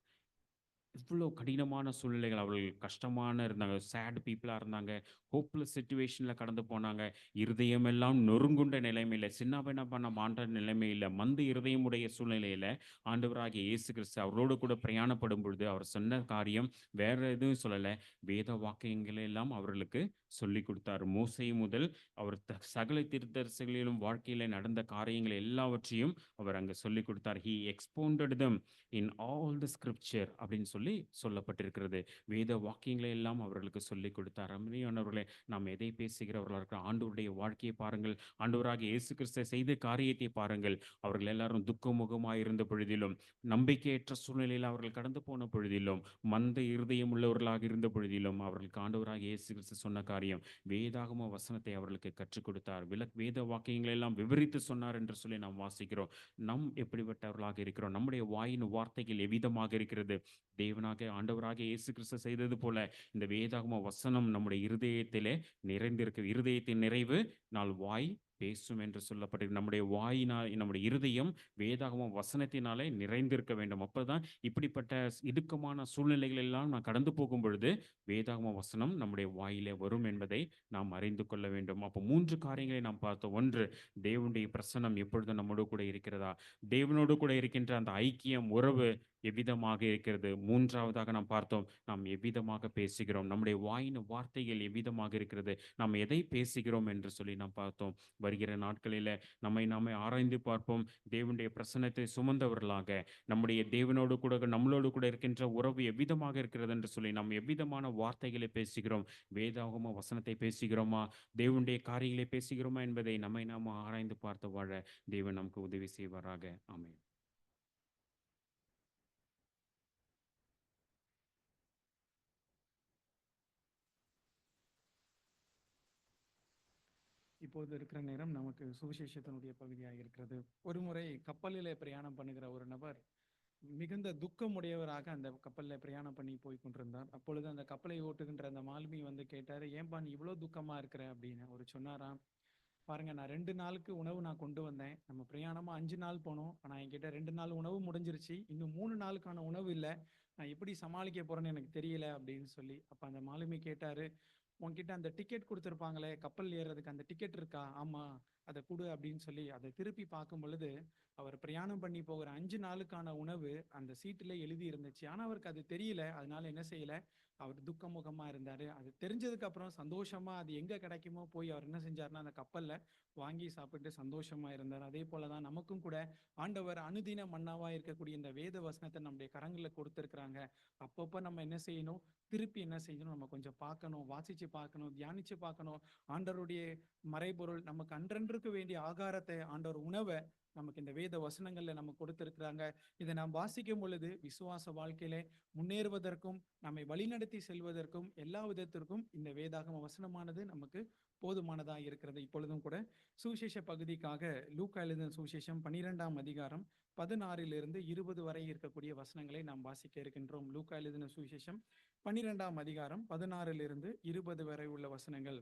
இவ்வளோ கடினமான சூழ்நிலைகள், அவர்கள் கஷ்டமான இருந்தாங்க, சேட் பீப்புளாக இருந்தாங்க, ஹோப்லெஸ் சுச்சுவேஷனில் கடந்து போனாங்க. இருதயமெல்லாம் நொறுங்குண்ட நிலைமையில், சின்ன பண்ண மாண்ட நிலைமையில், மந்த இருதயமுடைய சூழ்நிலையில் ஆண்டவராகிய இயேசு கிறிஸ்து அவரோடு கூட பிரயாணப்படும் பொழுது அவர் சொன்ன காரியம் வேற எதுவும் சொல்லலை, வேத வாக்கியங்களை எல்லாம் அவர்களுக்கு சொல்லி கொடுத்தார். மோசே முதல் அவர் சகல தீர்க்கதரிசிகளிலும் வாழ்க்கையில் நடந்த காரியங்கள் எல்லாவற்றையும் அவர் அங்கே சொல்லி கொடுத்தார். He expounded them in all the scripture அப்படின்னு சொல்லி சொல்லப்பட்டிருக்கிறது. வேத வாக்கியங்களை எல்லாம் அவர்களுக்கு சொல்லிக் கொடுத்தார். அருமையானவர்களே, நாம் எதை பேசுகிறவர்களாக இருக்கிற ஆண்டவருடைய வாழ்க்கையை பாருங்கள், ஆண்டவராகிய இயேசு கிறிஸ்து செய்த காரியத்தை பாருங்கள். அவர்கள் எல்லாரும் துக்கமுகமாக இருந்த பொழுதிலும், நம்பிக்கையற்ற சூழ்நிலையில் அவர்கள் கடந்து போன பொழுதிலும், மந்த இருதயம் உள்ளவர்களாக இருந்த பொழுதிலும் அவர்களுக்கு ஆண்டவராகிய இயேசு கிறிஸ்து சொன்ன காரியம் வேதாகம வசனத்தை அவர்களுக்கு கற்றுக் கொடுத்தார். வேத வாக்கியங்களை எல்லாம் விவரித்து சொன்னார் என்று சொல்லி நாம் வாசிக்கிறோம். நம் எப்படிப்பட்டவர்களாக இருக்கிறோம், நம்முடைய வாயின் வார்த்தைகள் எவ்விதமாக இருக்கிறது. தேவனாக ஆண்டவராக இயேசு கிறிஸ்து செய்தது போல இந்த வேதாகம வசனம் நம்முடைய இருதயத்திலே நிறைந்திருக்கு. இருதயத்தின் நிறைவு நாள் வாய் பேசும் என்று சொல்லப்பட்டிருக்கு. நம்முடைய வாயினால், நம்முடைய இருதயம் வேதாகம வசனத்தினாலே நிறைந்திருக்க வேண்டும். அப்பதான் இப்படிப்பட்ட இடுக்கமான சூழ்நிலைகள் எல்லாம் நான் கடந்து போகும் பொழுது வேதாகம வசனம் நம்முடைய வாயிலே வரும் என்பதை நாம் அறிந்து கொள்ள வேண்டும். அப்போ 3 காரியங்களை நாம் பார்த்தோம். ஒன்று, தேவனுடைய பிரசன்னம் எப்பொழுதும் நம்மோடு கூட இருக்கிறதா, தேவனோடு கூட இருக்கின்ற அந்த ஐக்கியம், உறவு எவ்விதமாக இருக்கிறது. மூன்றாவதாக நாம் பார்த்தோம், நாம் எவ்விதமாக பேசுகிறோம், நம்முடைய வாயின் வார்த்தைகள் எவ்விதமாக இருக்கிறது, நாம் எதை பேசுகிறோம் என்று சொல்லி நாம் பார்த்தோம். வருகிற நாட்களில் நம்மை நாமே ஆராய்ந்து பார்ப்போம். தேவனுடைய பிரசன்னத்தை சுமந்தவர்களாக நம்முடைய தேவனோடு கூட நம்மளோடு கூட இருக்கின்ற உறவு எவ்விதமாக இருக்கிறது என்று சொல்லி நாம் எவ்விதமான வார்த்தைகளை பேசுகிறோம், வேதாகம வசனத்தை பேசுகிறோமா, தேவனுடைய காரியங்களை பேசுகிறோமா என்பதை நம்மை நாம் ஆராய்ந்து பார்த்து வாழ தேவன் நமக்கு உதவி செய்வாராக. ஆமென். இப்போது இருக்கிற நேரம் நமக்கு சுவிசேஷத்தினுடைய பகுதியாக இருக்கிறது. ஒரு முறை கப்பலிலே பிரயாணம் பண்ணுகிற ஒரு நபர் மிகுந்த துக்கமுடையவராக அந்த கப்பலில் பிரயாணம் பண்ணி போய் கொண்டிருந்தார். அப்பொழுது அந்த கப்பலை ஓட்டுகின்ற அந்த மாலுமி வந்து கேட்டார், ஏன்பா நீ இவ்வளோ துக்கமா இருக்கிற அப்படின்னு. அவர் சொன்னாராம், பாருங்க, நான் 2 நாளுக்கு உணவு நான் கொண்டு வந்தேன், நம்ம பிரயாணமா 5 நாள் போனோம், ஆனால் என்கிட்ட 2 நாள் உணவு முடிஞ்சிருச்சு, இன்னும் 3 நாளுக்கான உணவு இல்லை, நான் எப்படி சமாளிக்க போறேன்னு எனக்கு தெரியல அப்படின்னு சொல்லி. அப்போ அந்த மாலுமி கேட்டாரு, உன்கிட்ட அந்த டிக்கெட் கொடுத்துருப்பாங்களே கப்பல் ஏறுறதுக்கு, அந்த டிக்கெட் இருக்கா? ஆமா, அதை கொடு அப்படின்னு சொல்லி அதை திருப்பி பார்க்கும் பொழுது அவர் பிரயாணம் பண்ணி போகிற 5 நாளுக்கான உணவு அந்த சீட்டுல எழுதி இருந்துச்சு. ஆனா அவருக்கு அது தெரியல. அதனால என்ன செய்யல, அவர் துக்கமுகமா இருந்தாரு. அது தெரிஞ்சதுக்கு அப்புறம் சந்தோஷமா அது எங்க கிடைக்குமோ போய் அவர் என்ன செஞ்சாருன்னா அந்த கப்பல்ல வாங்கி சாப்பிட்டு சந்தோஷமா இருந்தார். அதே போலதான் நமக்கும் கூட ஆண்டவர் அனுதின மன்னாவா இருக்கக்கூடிய இந்த வேத வசனத்தை நம்முடைய கரங்களில் கொடுத்திருக்கிறாங்க. அப்பப்போ நம்ம என்ன செய்யணும், திருப்பி என்ன செய்யணும், நம்ம கொஞ்சம் பார்க்கணும், வாசிச்சு பார்க்கணும், தியானிச்சு பார்க்கணும். ஆண்டவருடைய மறைபொருள் நமக்கு அன்றன்றுக்கு வேண்டிய ஆகாரத்தை, ஆண்டவர் உணவை நமக்கு இந்த வேத வசனங்கள்ல நம்ம கொடுத்திருக்கிறாங்க. இதை நாம் வாசிக்கும் பொழுது விசுவாச வாழ்க்கையிலே முன்னேறுவதற்கும் நம்மை வழிநடத்தி செல்வதற்கும் எல்லா விதத்திற்கும் இந்த வேதாகம வசனமானது நமக்கு போதுமானதாக இருக்கிறது. இப்பொழுதும் கூட சுவிசேஷ பகுதிக்காக லூக்கா எழுதின சுவிசேஷம் 12ஆம் அதிகாரம் 16 20 வரை இருக்கக்கூடிய வசனங்களை நாம் வாசிக்க இருக்கின்றோம். லூக்கா எழுதின சுவிசேஷம் 12ஆம் அதிகாரம் 16 20 வரை உள்ள வசனங்கள்.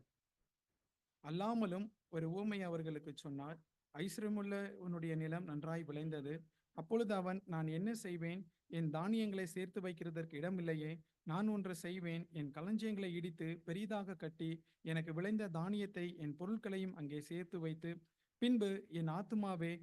அல்லாமலும் ஒரு உவமை அவர்களுக்கு சொன்னார். ஐஸ்வர்யமுள்ள உன்னுடைய நிலம் நன்றாய் விளைந்தது. அப்பொழுது அவன், நான் என்ன செய்வேன், என் தானியங்களை சேர்த்து வைக்கிறதற்கு இடமில்லையே, நான் ஒன்று செய்வேன், என் களஞ்சியங்களை இடித்து பெரிதாக கட்டி எனக்கு விளைந்த தானியத்தை என் பொருட்களையும் அங்கே சேர்த்து வைத்து பின்பு என் ஆத்துமாவே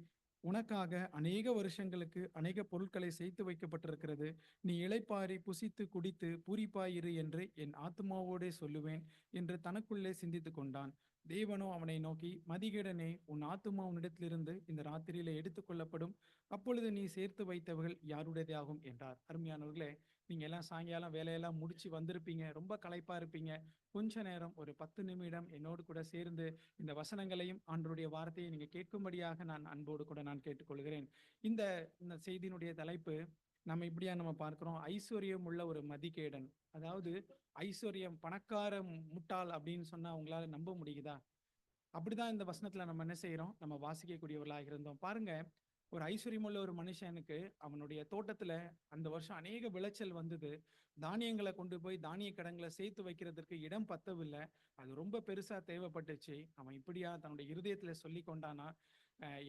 உனக்காக அநேக வருஷங்களுக்கு அநேக பொருட்களை சேர்த்து வைக்கப்பட்டிருக்கிறது. நீ இளைப்பாறி புசித்து குடித்து பூரிப்பாயிரு என்று என் ஆத்துமாவோடே சொல்லுவேன் என்று தனக்குள்ளே சிந்தித்துக் கொண்டான். தேவனோ அவனை நோக்கி, மதிகேடனே, உன் ஆத்துமா உன்னிடத்திலிருந்து இந்த ராத்திரியிலே எடுத்துக்கொள்ளப்படும். அப்பொழுது நீ சேர்த்து வைத்தவர்கள் யாருடையதாகும் என்றார். அருமையானவர்களே, நீங்க எல்லாம் சாயங்காலம் வேலையெல்லாம் முடிச்சு வந்திருப்பீங்க. ரொம்ப களைப்பா இருப்பீங்க. கொஞ்ச நேரம் ஒரு 10 நிமிடம் என்னோடு கூட சேர்ந்து இந்த வசனங்களையும் ஆண்டவருடைய வார்த்தையை நீங்க கேட்கும்படியாக நான் அன்போடு கூட நான் கேட்டுக்கொள்கிறேன். இந்த இந்த செய்தியினுடைய தலைப்பு நம்ம இப்படியா நம்ம பார்க்கிறோம், ஐஸ்வர்யம் உள்ள ஒரு மதிகேடன். அதாவது ஐஸ்வர்யம், பணக்கார முட்டாள் அப்படின்னு சொன்னா உங்களால நம்ப முடியுதா? அப்படிதான் இந்த வசனத்துல நம்ம என்ன செய்யறோம், நம்ம வாசிக்கக்கூடியவர்களாக இருந்தோம். பாருங்க, ஒரு ஐஸ்வர்யமுள்ள ஒரு மனுஷனுக்கு அவனுடைய தோட்டத்துல அந்த வருஷம் அநேக விளைச்சல் வந்தது. தானியங்களை கொண்டு போய் தானிய கிடங்குல சேர்த்து வைக்கிறதுக்கு இடம் பத்தவில்லை. அது ரொம்ப பெருசா தேவைப்பட்டுச்சு. அவன் இப்படியா தன்னுடைய இருதயத்துல சொல்லி கொண்டானா,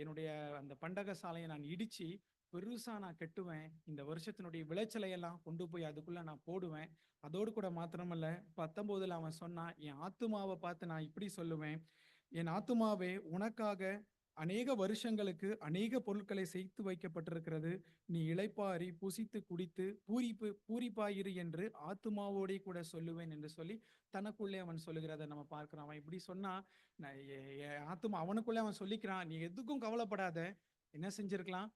என்னுடைய அந்த பண்டக சாலையை நான் இடிச்சு பெருசா நான் கட்டுவேன். இந்த வருஷத்தினுடைய விளைச்சலை எல்லாம் கொண்டு போய் அதுக்குள்ள நான் போடுவேன். அதோடு கூட மாத்திரமல்ல, 19 அவன் சொன்னான், என் ஆத்துமாவை பார்த்து நான் இப்படி சொல்லுவேன், என் ஆத்துமாவே, உனக்காக அநேக வருஷங்களுக்கு அநேக பொருட்களை சேர்த்து வைக்கப்பட்டிருக்கிறது. நீ இளைப்பாரி புசித்து குடித்து பூரிப்பாயிரு என்று ஆத்துமாவோடே கூட சொல்லுவேன் என்று சொல்லி தனக்குள்ளே அவன் சொல்லுகிறத நம்ம பார்க்கிறோம். அவன் இப்படி சொன்னா, என் ஆத்துமா அவனுக்குள்ளே அவன் சொல்லிக்கிறான், நீ எதுக்கும் கவலைப்படாத. என்ன செஞ்சிருக்கலாம்,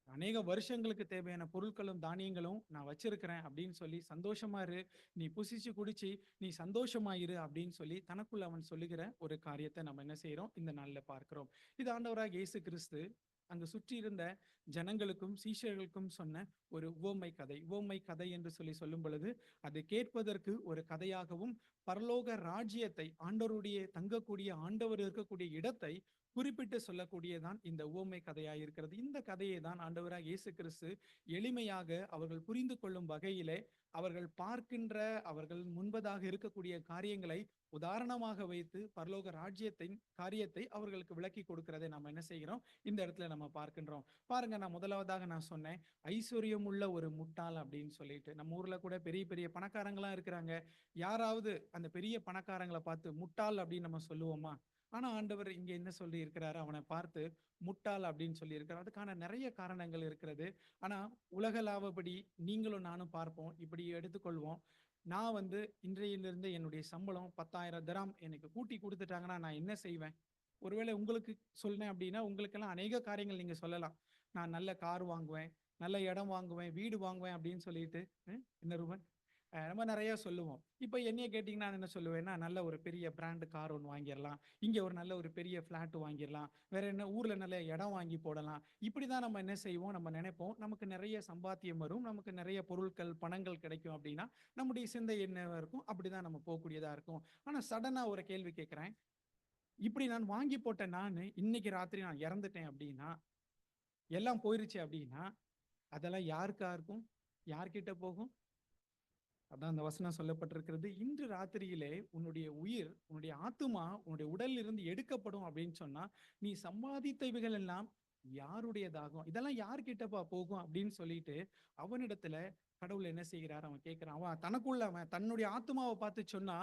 அநேக வருஷங்களுக்கு தேவையான பொருட்களும் தானியங்களும் நான் வச்சிருக்கிறேன் அப்படின்னு சொல்லி, சந்தோஷமா இரு, நீ புசிச்சு குடிச்சு நீ சந்தோஷமா இரு அப்படின்னு சொல்லி தனக்குள்ள அவன் சொல்லுகிற ஒரு காரியத்தை நம்ம என்ன செய்யறோம், இந்த நாள்ல பார்க்கிறோம். இது ஆண்டவராக இயேசு கிறிஸ்து அங்கு சுற்றி இருந்த ஜனங்களுக்கும் சீஷர்களுக்கும் சொன்ன ஒரு உவமை கதை. உவமை கதை என்று சொல்லி சொல்லும் பொழுது அது கேட்பதற்கு ஒரு கதையாகவும், பரலோக ராஜ்யத்தை, ஆண்டவருடைய தங்கக்கூடிய ஆண்டவர் இருக்கக்கூடிய இடத்தை குறிப்பிட்டு சொல்லக்கூடியதான் இந்த உவமை கதையாக இருக்கிறது. இந்த கதையை தான் ஆண்டவராக இயேசு கிறிஸ்து எளிமையாக அவர்கள் புரிந்து கொள்ளும் வகையிலே, அவர்கள் பார்க்கின்ற, அவர்கள் முன்பதாக இருக்கக்கூடிய காரியங்களை உதாரணமாக வைத்து பரலோக ராஜ்யத்தின் காரியத்தை அவர்களுக்கு விளக்கி கொடுக்கிறதை நம்ம என்ன செய்கிறோம், இந்த இடத்துல நம்ம பார்க்கின்றோம். பாருங்க, நான் முதலாவதாக நான் சொன்னேன், ஐஸ்வர்யம் உள்ள ஒரு முட்டாள் அப்படின்னு சொல்லிட்டு. நம்ம ஊர்ல கூட பெரிய பெரிய பணக்காரங்களாம் இருக்கிறாங்க. யாராவது அந்த பெரிய பணக்காரங்களை பார்த்து முட்டாள் அப்படின்னு நம்ம சொல்லுவோமா? ஆனா ஆண்டவர் இங்க என்ன சொல்லி இருக்கிறாரு, அவனை பார்த்து முட்டாள் அப்படின்னு சொல்லி இருக்கிறார். அதுக்கான நிறைய காரணங்கள் இருக்கிறது. ஆனா உலகளாவபடி நீங்களும் நானும் பார்ப்போம், இப்படி எடுத்துக்கொள்வோம். நான் இன்றையிலிருந்து என்னுடைய சம்பளம் 10,000 திராம் எனக்கு கூட்டி கொடுத்துட்டாங்கன்னா நான் என்ன செய்வேன்? ஒருவேளை உங்களுக்கு சொன்னேன் அப்படின்னா, உங்களுக்கெல்லாம் அநேக காரியங்கள் நீங்க சொல்லலாம். நான் நல்ல கார் வாங்குவேன், நல்ல இடம் வாங்குவேன், வீடு வாங்குவேன் அப்படின்னு சொல்லிட்டு என்ன ரூபன் நம்ம நிறைய சொல்லுவோம். இப்போ என்னைய கேட்டிங்கன்னா நான் என்ன சொல்லுவேன்னா, நல்ல ஒரு பெரிய பிராண்டு கார் ஒன்று வாங்கிடலாம், இங்கே ஒரு நல்ல ஒரு பெரிய ஃப்ளாட் வாங்கிடலாம், வேற என்ன ஊரில் நல்ல இடம் வாங்கி போடலாம். இப்படி தான் நம்ம என்ன செய்வோம், நம்ம நினைப்போம். நமக்கு நிறைய சம்பாத்தியம் வரும், நமக்கு நிறைய பொருட்கள் பணங்கள் கிடைக்கும் அப்படின்னா நம்முடைய சிந்தை என்ன இருக்கும், அப்படி தான் நம்ம போகக்கூடியதாக இருக்கும். ஆனால் சடனாக ஒரு கேள்வி கேட்குறேன், இப்படி நான் வாங்கி போட்ட நான் இன்னைக்கு ராத்திரி நான் இறந்துட்டேன் அப்படின்னா, எல்லாம் போயிருச்சு அப்படின்னா, அதெல்லாம் யாருக்கா இருக்கும், யார்கிட்ட போகும்? அதான் அந்த வசனம் சொல்லப்பட்டிருக்கிறது, இன்று ராத்திரியிலே உன்னுடைய உயிர், உன்னுடைய ஆத்துமா உன்னுடைய உடலில் இருந்து எடுக்கப்படும் அப்படின்னு சொன்னா, நீ சம்பாதித்தவைகள் எல்லாம் யாருடையதாகும், இதெல்லாம் யார்கிட்டப்பா போகும் அப்படின்னு சொல்லிட்டு அவனிடத்துல கடவுள் என்ன செய்கிறார், அவன் கேட்கிறான். அவன் தனக்குள்ள அவன் தன்னுடைய ஆத்துமாவை பார்த்து சொன்னா,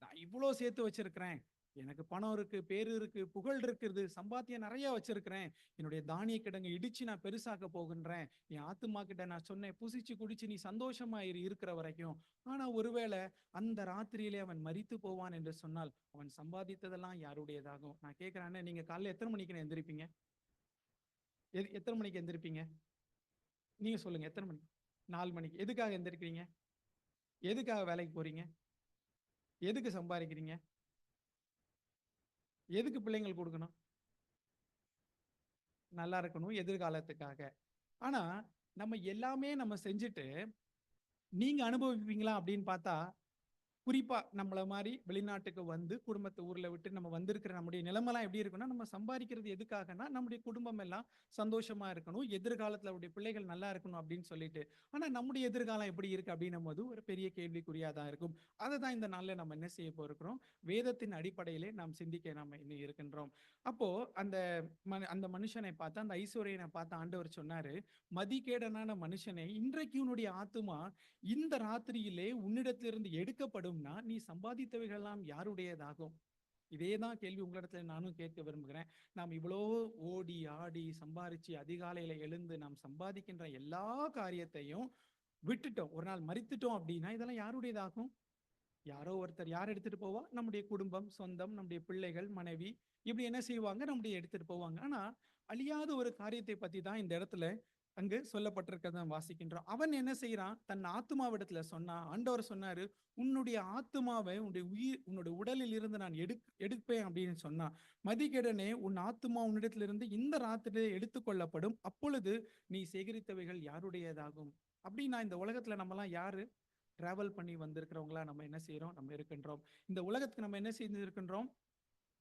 நான் இவ்வளோ சேர்த்து வச்சிருக்கிறேன், எனக்கு பணம் இருக்கு, பேரு இருக்கு, புகழ் இருக்குது, சம்பாத்தியம் நிறைய வச்சிருக்கிறேன், என்னுடைய தானிய கிடங்கு இடிச்சு நான் பெருசாக்க போகின்றேன், என் ஆத்துமா கிட்ட நான் சொன்னேன், புசிச்சு குடிச்சு நீ சந்தோஷமா இருக்கிற வரைக்கும். ஆனா ஒருவேளை அந்த ராத்திரியிலே அவன் மரித்து போவான் என்று சொன்னால் அவன் சம்பாதித்ததெல்லாம் யாருடையதாகும்? நான் கேட்கிறேன், நீங்க காலைல எத்தனை மணிக்கு எந்திரிப்பீங்க? எத்தனை மணிக்கு எந்திரிப்பீங்க? நீங்க சொல்லுங்க, எத்தனை மணிக்கு? 4 மணிக்கு. எதுக்காக எந்திரிக்கிறீங்க? எதுக்காக வேலைக்கு போறீங்க? எதுக்கு சம்பாதிக்கிறீங்க? எதுக்கு பிள்ளைங்களுக்கு கொடுக்கணும்? நல்லா இருக்கணும், எதிர்காலத்துக்காக. ஆனா நம்ம எல்லாமே நம்ம செஞ்சுட்டு நீங்க அனுபவிப்பீங்களா அப்படின்னு பார்த்தா, குறிப்பா நம்மள மாதிரி வெளிநாட்டுக்கு குடும்பத்தை ஊர்ல விட்டு நம்ம வந்திருக்கிற நம்முடைய நிலைமைலாம் எப்படி இருக்குன்னா, நம்ம சம்பாதிக்கிறது எதுக்காகனா நம்முடைய குடும்பம் எல்லாம் சந்தோஷமா இருக்கணும், எதிர்காலத்துல அவருடைய பிள்ளைகள் நல்லா இருக்கணும் அப்படின்னு சொல்லிட்டு. ஆனா நம்முடைய எதிர்காலம் எப்படி இருக்கு அப்படின்னும் போது ஒரு பெரிய கேள்விக்குறியா தான் இருக்கும். அதை தான் இந்த நாள்ல நம்ம என்ன செய்ய போகிறோம், வேதத்தின் அடிப்படையிலே நாம் சிந்திக்க நாம இன்னும் இருக்கின்றோம். அப்போ அந்த அந்த மனுஷனை பார்த்து, அந்த ஐஸ்வர்யனை பார்த்து ஆண்டவர் சொன்னாரு, மதிகேடனான மனுஷனே, இன்றைக்கு உன்னுடைய ஆத்துமா இந்த ராத்திரியிலே உன்னிடத்திலிருந்து எடுக்கப்படும்னா நீ சம்பாதித்தவைகள் எல்லாம் யாருடையதாகும்? இதே தான் கேள்வி உங்களிடத்துல நானும் கேட்க விரும்புகிறேன். நாம் இவ்வளோ ஓடி ஆடி சம்பாரிச்சு அதிகாலையில எழுந்து நாம் சம்பாதிக்கின்ற எல்லா காரியத்தையும் விட்டுட்டோம், ஒரு நாள் மரித்துட்டோம் அப்படின்னா இதெல்லாம் யாருடையதாகும்? யாரோ ஒருத்தர். யார் எடுத்துட்டு போவா? நம்முடைய குடும்பம், சொந்தம், நம்முடைய பிள்ளைகள், மனைவி, இப்படி என்ன செய்வாங்க? நம்முடைய எடுத்துட்டு போவாங்க. ஆனா அழியாத ஒரு காரியத்தை பத்தி தான் இந்த இடத்துல அங்கு சொல்லப்பட்டிருக்கிறத வாசிக்கின்றோம். அவன் என்ன செய்யறான்? தன் ஆத்துமாவிடத்துல சொன்னா, ஆண்டவர் சொன்னாரு, உன்னுடைய ஆத்துமாவை உன்னுடைய உயிர் உன்னுடைய உடலில் இருந்து நான் எடுப்பேன் அப்படின்னு சொன்னா, மதிகேடனே உன் ஆத்துமா உன்னிடத்திலிருந்து இந்த ராத்திரியிலே எடுத்துக்கொள்ளப்படும், அப்பொழுது நீ சேகரித்தவைகள் யாருடையதாகும்? அப்படின்னா இந்த உலகத்துல நம்மலாம் யாரு? டிராவல் பண்ணி வந்திருக்கிறவங்களா நம்ம என்ன செய்யறோம்? நம்ம இருக்கின்றோம். இந்த உலகத்துக்கு நம்ம என்ன செய்திருக்கின்றோம்?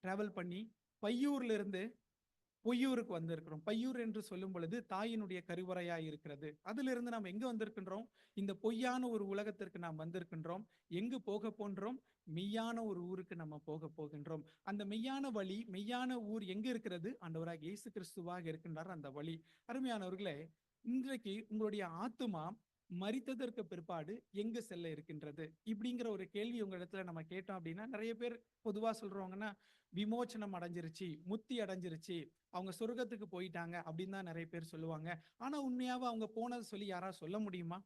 டிராவல் பண்ணி பையூர்ல இருந்து பொய்யூருக்கு வந்திருக்கிறோம். பையூர் என்று சொல்லும் பொழுது தாயினுடைய கருவறையா இருக்கிறது. அதிலிருந்து நாம் எங்க வந்திருக்கின்றோம்? இந்த பொய்யான ஒரு உலகத்திற்கு நாம் வந்திருக்கின்றோம். எங்கு போக போன்றோம்? மெய்யான ஒரு ஊருக்கு நம்ம போக போகின்றோம். அந்த மெய்யான வழி, மெய்யான ஊர் எங்க இருக்கிறது? ஆண்டவராகிய இயேசு கிறிஸ்துவாக இருக்கின்றார் அந்த வழி. அருமையானவர்களே, இன்றைக்கு உங்களுடைய ஆத்துமா மரித்ததற்கு பிற்பாடு எங்கு செல்ல இருக்கின்றது? இப்படிங்கிற ஒரு கேள்வி உங்க இடத்துல நம்ம கேட்டோம் அப்படின்னா, நிறைய பேர் பொதுவா சொல்றாங்கன்னா, விமோச்சனம் அடைஞ்சிருச்சு, முத்தி அடைஞ்சிருச்சு, அவங்க சொர்க்கத்துக்கு போயிட்டாங்க அப்படின்னு தான் நிறைய பேர் சொல்லுவாங்க. ஆனா உண்மையாவே அவங்க போனது சொல்லி யாராவது சொல்ல முடியுமா?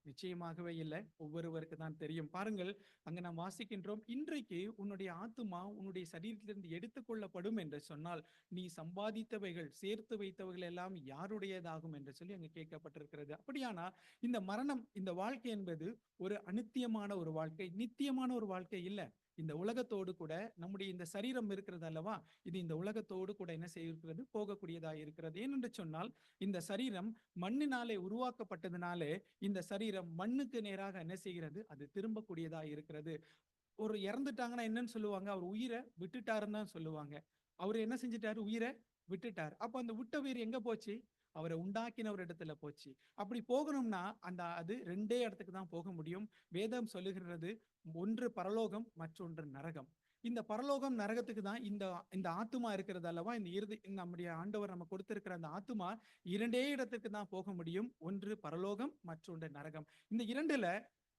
நிச்சயமாகவே இல்லை. ஒவ்வொருவருக்கு தான் தெரியும். பாருங்கள், அங்க நாம் வாசிக்கின்றோம், இன்றைக்கு உன்னுடைய ஆத்துமா உன்னுடைய சரீரத்திலிருந்து எடுத்துக்கொள்ளப்படும் என்று சொன்னால், நீ சம்பாதித்தவைகள், சேர்த்து வைத்தவைகள் எல்லாம் யாருடையதாகும் என்று சொல்லி அங்கு கேட்கப்பட்டிருக்கிறது. அப்படியானா இந்த மரணம், இந்த வாழ்க்கை என்பது ஒரு அநித்தியமான ஒரு வாழ்க்கை, நித்தியமான ஒரு வாழ்க்கை இல்லை. இந்த உலகத்தோடு கூட நம்முடைய இந்த சரீரம் இருக்கிறது அல்லவா, இது இந்த உலகத்தோடு கூட என்ன செய்கிறது? போகக்கூடியதா இருக்கிறது. ஏனென்று சொன்னால், இந்த சரீரம் மண்ணினாலே உருவாக்கப்பட்டதுனாலே இந்த சரீரம் மண்ணுக்கு நேராக என்ன செய்கிறது? அது திரும்பக்கூடியதா இருக்கிறது. ஒரு இறந்துட்டாங்கன்னா என்னன்னு சொல்லுவாங்க? அவர் உயிரை விட்டுட்டாருன்னு தான் சொல்லுவாங்க. அவர் என்ன செஞ்சிட்டாரு? உயிரை விட்டுட்டார். அப்ப அந்த விட்ட உயிர் எங்க போச்சு? அவரை உண்டாக்கின ஒரு இடத்துல போச்சு. அப்படி போகணும்னா அது ரெண்டே இடத்துக்கு தான் போக முடியும். வேதம் சொல்லுகிறது, ஒன்று பரலோகம், மற்றொன்று நரகம். இந்த பரலோகம் நரகத்துக்கு தான் இந்த இந்த ஆத்துமா இருக்கிறது அல்லவா, இந்த நம்முடைய ஆண்டவர் நம்ம கொடுத்திருக்கிற அந்த ஆத்துமா இரண்டே இடத்துக்கு தான் போக முடியும். ஒன்று பரலோகம், மற்றொன்று நரகம். இந்த இரண்டுல